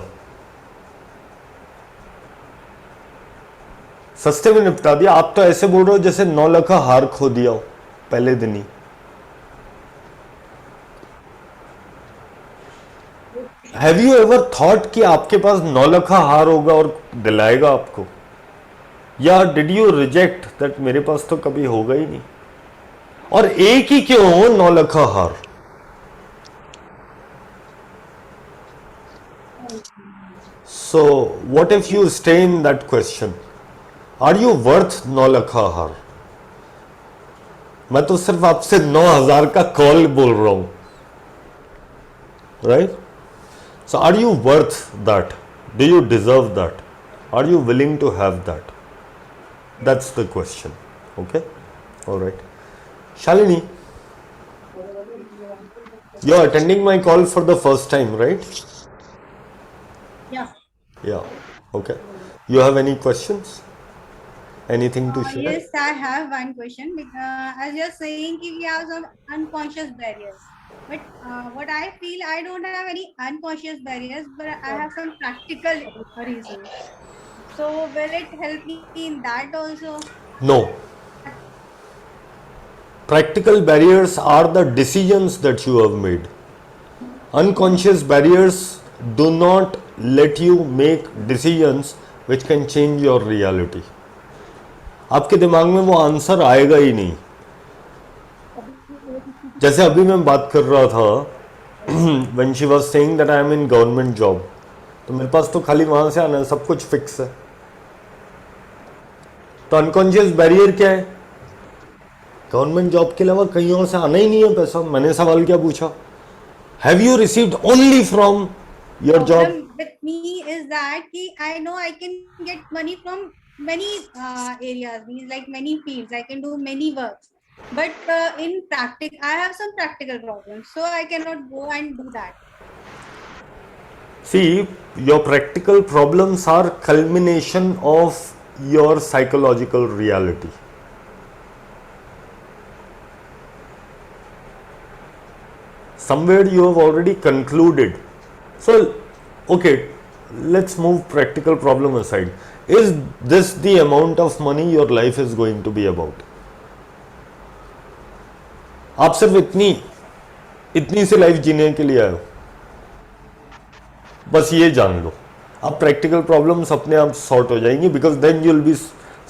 सस्ते में निपटा दिया आप तो ऐसे बोल रहे हो जैसे 9 लाख का हार खो दिया हो पहले दिन he have you ever thought कि आपके पास 9 लाख का हार होगा और दिलाएगा आपको या डिड यू रिजेक्ट दैट मेरे पास तो कभी होगा ही नहीं और एक ही क्यों हो 9 लाख का हार So, what if you stay in that question? Are you worth 9 lakh का हार मैं तो सिर्फ आपसे 9,000 का कॉल बोल रहा हूं right so are you worth that do you deserve that Are you willing to have that? That's the question. Okay? All right. Shalini, you're attending my call for the first time, right? Yeah. Yeah. Okay. You have any questions? Anything to share? Yes, I have one question. As you're saying, we have some unconscious barriers. But what I feel, I don't have any unconscious barriers, but I have some practical reasons. So will it help me in that also? No. Practical barriers are the decisions that you have made. Unconscious barriers do not let you make decisions which can change your reality. आपके दिमाग में वो answer आएगा ही नहीं. जैसे अभी मैं बात कर रहा था when she was saying that I am in government job, तो मेरे पास तो खाली वहां से आना है, सब कुछ फिक्स है. तो अनकॉन्शियस बैरियर क्या है? गवर्नमेंट जॉब के अलावा कहीं और से आना ही नहीं है पैसा. मैंने सवाल क्या पूछा? Have you received only from your job? Problem with me is that I know I can get money from many areas, means like many fields. I can do many works, but in practice, I have some practical problems, so I cannot go and do that. See, your practical problems are culmination of your psychological reality. Somewhere you have already concluded. So, okay, let's move practical problem aside. Is this the amount of money your life is going to be about? आप सिर्फ इतनी सी life जीने के लिए आए हो, बस ये जान लो. अब प्रैक्टिकल प्रॉब्लम्स अपने आप सॉर्ट हो जाएंगी, because then you will be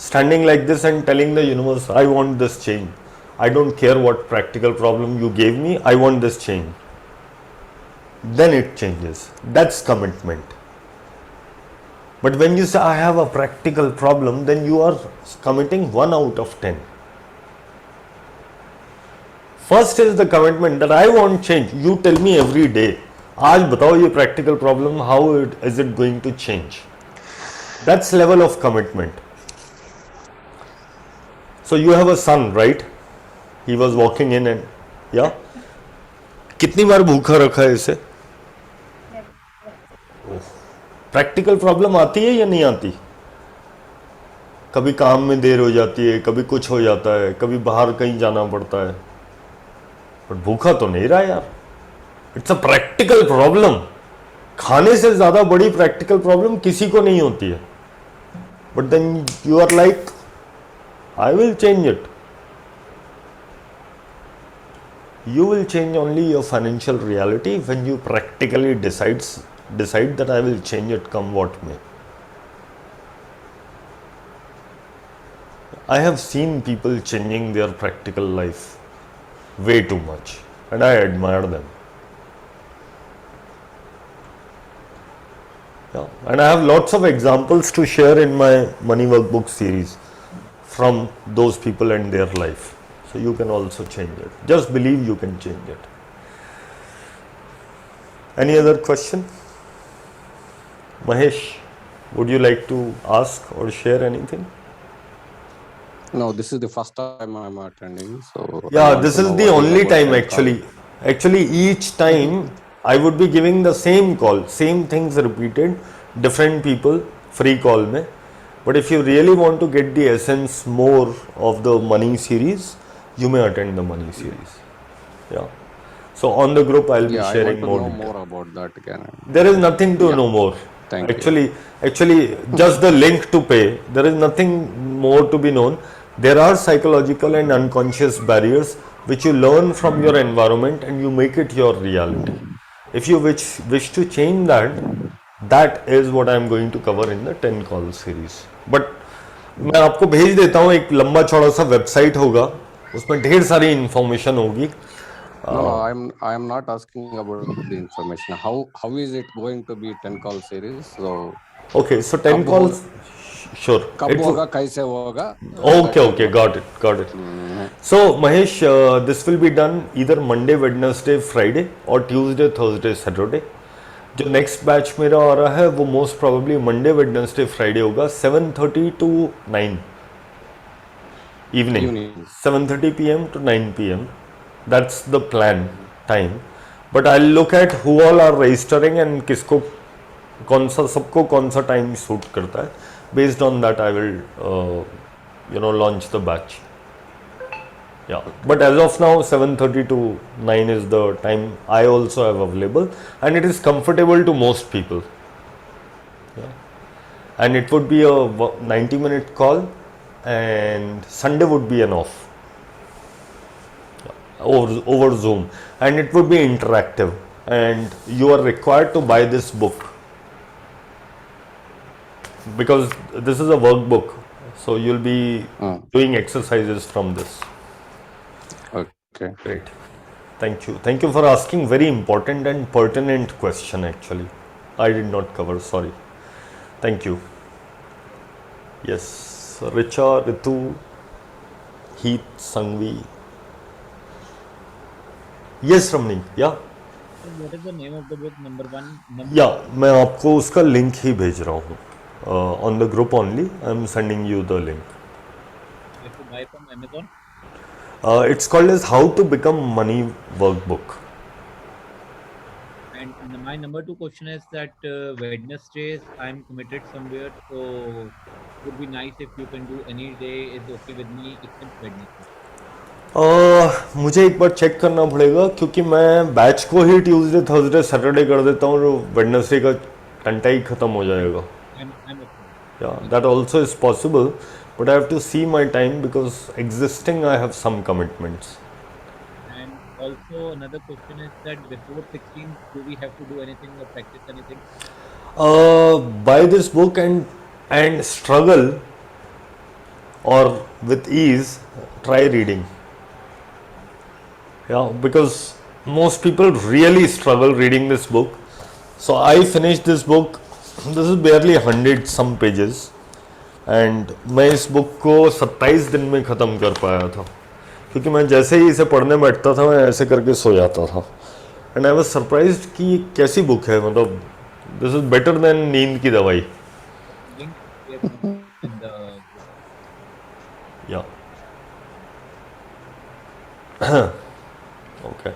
standing like this and telling the universe, I want this change. I don't care what practical problem you gave me, I want this change. Then it changes. That's commitment. But when you say I have a practical problem, then you are committing 1 out of 10. First is the commitment that I want change. You tell me every day, आज बताओ ये practical problem, how is it going to change? That's level of commitment. So you have a son, right? He was walking in and yeah. कितनी बार भूखा रखा है इसे? Practical problem आती है या नहीं आती? कभी काम में देर हो जाती है, कभी कुछ हो जाता है, कभी बाहर कहीं जाना पड़ता है, बट भूखा तो नहीं रहा यार. It's a practical problem. खाने से ज्यादा बड़ी प्रैक्टिकल प्रॉब्लम किसी को नहीं होती है. But then you are like, I will change it. You will change only your financial reality when you practically decide that I will change it come what may. I have seen people changing their practical life way too much and I admire them. Yeah. And I have lots of examples to share in my money workbook series from those people and their life. So you can also change it. Just believe you can change it. Any other question? Mahesh, would you like to ask or share anything? No, this is the first time I'm attending. So yeah, this is the only time actually. Actually, each time I would be giving the same call, same things repeated, different people, free call mein. But if you really want to get the essence more of the money series, you may attend the money series. Yeah. So on the group, I'll be sharing I more. Want to know more about that again. There is nothing to know more. Thank you. Actually, just the link to pay. There is nothing more to be known. There are psychological and unconscious barriers which you learn from your environment and you make it your reality. If you wish to change that, that is what I am going to cover in the 10 call series. But मैं आपको भेज देता हूँ, एक लंबा चौड़ा सा website होगा, उसमें ढेर सारी इंफॉर्मेशन होगी. No, I am not asking about the information. How is it going to be 10 call series? So okay, so 10 calls. Sure. कब होगा, कैसे होगा? Okay, got it. So Mahesh, this will be done either Monday, Wednesday, Friday or Tuesday, Thursday, Saturday. जो next batch मेरा आ रहा है वो most probably Monday Wednesday Friday होगा 7:30 to 9 evening. Evening. 7:30 p.m. to 9 p.m. That's the plan time. But I'll look at who all are registering and किसको कौन सा सबको कौन सा टाइम सूट करता है. Based on that, I will launch the batch. Yeah, but as of now, 7:30 to 9 is the time I also have available, and it is comfortable to most people. Yeah. And it would be a 90-minute call, and Sunday would be an off over Zoom, and it would be interactive, and you are required to buy this book because this is a workbook, so you'll be doing exercises from this. Okay. Great. Thank you for asking very important and pertinent question. Actually, I did not cover, sorry. Thank you. Yes, Richa, Ritu, Heath, Sangvi. Yes, Ramani. Yeah. What is the name of the book? Number one. Yeah, मैं आपको उसका link ही भेज रहा हूँ. On the group only, I'm sending you the link. I have to buy from Amazon. It's called as How to Become Money Workbook. And my number two question is that Wednesdays I'm committed somewhere, so it would be nice if you can do any day is okay with me except Wednesday. मुझे एक बार check करना पड़ेगा क्योंकि मैं batch को ही Tuesday Thursday Saturday कर देता हूँ और वेडनेसडे का टंटा ही ख़त्म हो जाएगा. I'm okay. Yeah, that also is possible, but I have to see my time because existing I have some commitments. And also another question is that before 16, do we have to do anything or practice anything? Buy this book and struggle, or with ease try reading. Yeah, because most people really struggle reading this book. So I finished this book. This is barely 100 some pages, and मैं इस book को 27 दिन में ख़त्म कर पाया था क्योंकि मैं जैसे ही इसे पढ़ने बैठता था मैं ऐसे करके सो जाता था. एंड आई वाज सरप्राइज्ड कि ये कैसी बुक है. मतलब दिस इज बेटर देन नींद की दवाई. Link in the group. या ओके.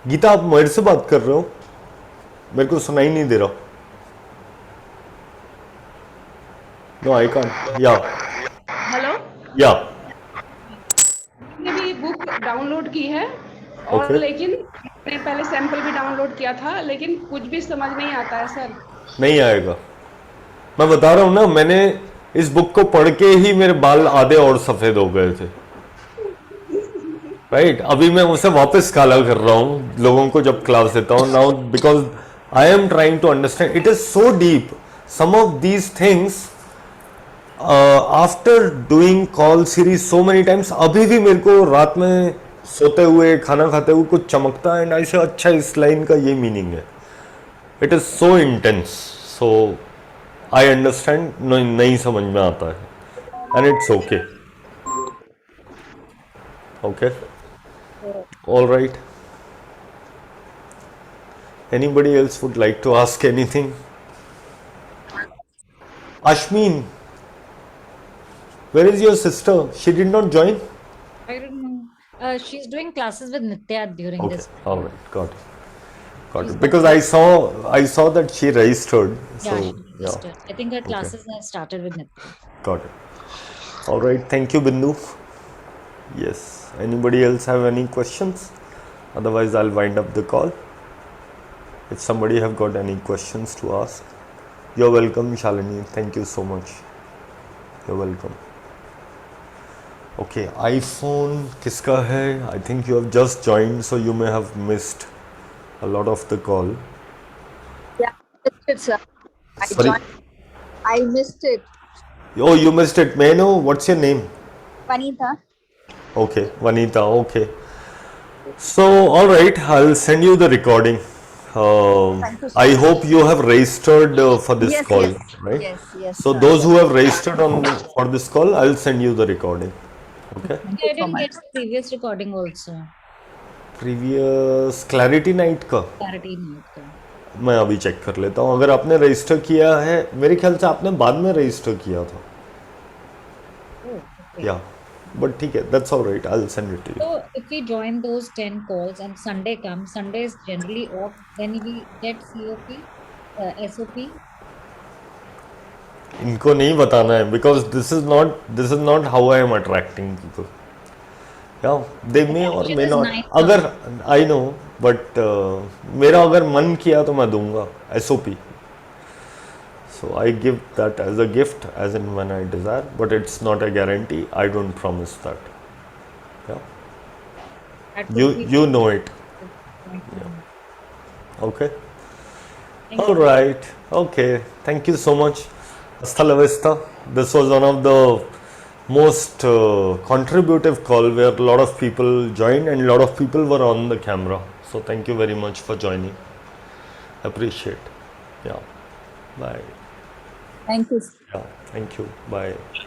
गीता, आप मेरे से बात कर रहे हो? मेरे को सुनाई नहीं दे रहा. No, I can't. Yeah hello, yeah मैंने भी बुक डाउनलोड की है और ओके. लेकिन मैंने पहले सैंपल भी डाउनलोड किया था, लेकिन कुछ भी समझ नहीं आता है सर. नहीं आएगा. मैं बता रहा हूँ ना, मैंने इस बुक को पढ़ के ही मेरे बाल आधे और सफ़ेद हो गए थे. राइट अभी मैं उसे वापस काला कर रहा हूँ लोगों को जब क्लास देता हूँ now, because I am trying to understand. It is so deep some of these things. After doing call series so many times अभी भी मेरे को रात में सोते हुए खाना खाते हुए कुछ चमकता है एंड ऐसे अच्छा इस लाइन का ये मीनिंग है. It is so intense. So I understand. नहीं समझ में आता है and it's okay. Okay. All right. Anybody else would like to ask anything? Ashmin, where is your sister? She did not join? I don't know. She's doing classes with Nitya during Okay. this. All right. Got it. Got She's it. Because I saw that she registered. So Yeah, she registered. I think her Okay. classes have started with Nitya. Got it. All right. Thank you, Bindu. Yes. Anybody else have any questions? Otherwise, I'll wind up the call. If somebody have got any questions to ask, you're welcome, Shalini. Thank you so much. You're welcome. Okay, iPhone किसका है? I think you have just joined, so you may have missed a lot of the call. Yeah, I missed it, sir. Sorry? I missed it. Oh, you missed it. May I know what's your name? Vanita. Okay, Vanita. Okay. So, all right, I'll send you the recording. Thank you so I much. hope you have registered for this Yes, call, yes. right? Yes, So, sir. those who have registered for this call, I'll send you the recording. Okay. Thank I you so didn't much. get the previous recording also. Previous Clarity Night ka. Clarity night ka. मैं अभी check कर लेता हूँ। अगर आपने register किया है, मेरे ख्याल से आपने बाद में रजिस्टर किया था। Oh, okay. या बट ठीक है, that's alright, I will send it to you. So if we join those 10 calls and Sunday comes, Sunday is generally off, then we get COP, SOP. इनको नहीं बताना है, because this is not how I am attracting people. या दे मे और Attraction may is not, nice. अगर I know, but मेरा अगर मन किया तो मैं दूंगा SOP। So I give that as a gift, as in when I desire, but it's not a guarantee. I don't promise that. Yeah, That would be you know it. point. Okay. Thank All you. right. Okay. Thank you so much. Hasta la vista. This was one of the most contributive call where a lot of people joined and a lot of people were on the camera. So thank you very much for joining. Appreciate. Yeah. Bye. Thank you. Yeah. Thank you. Bye.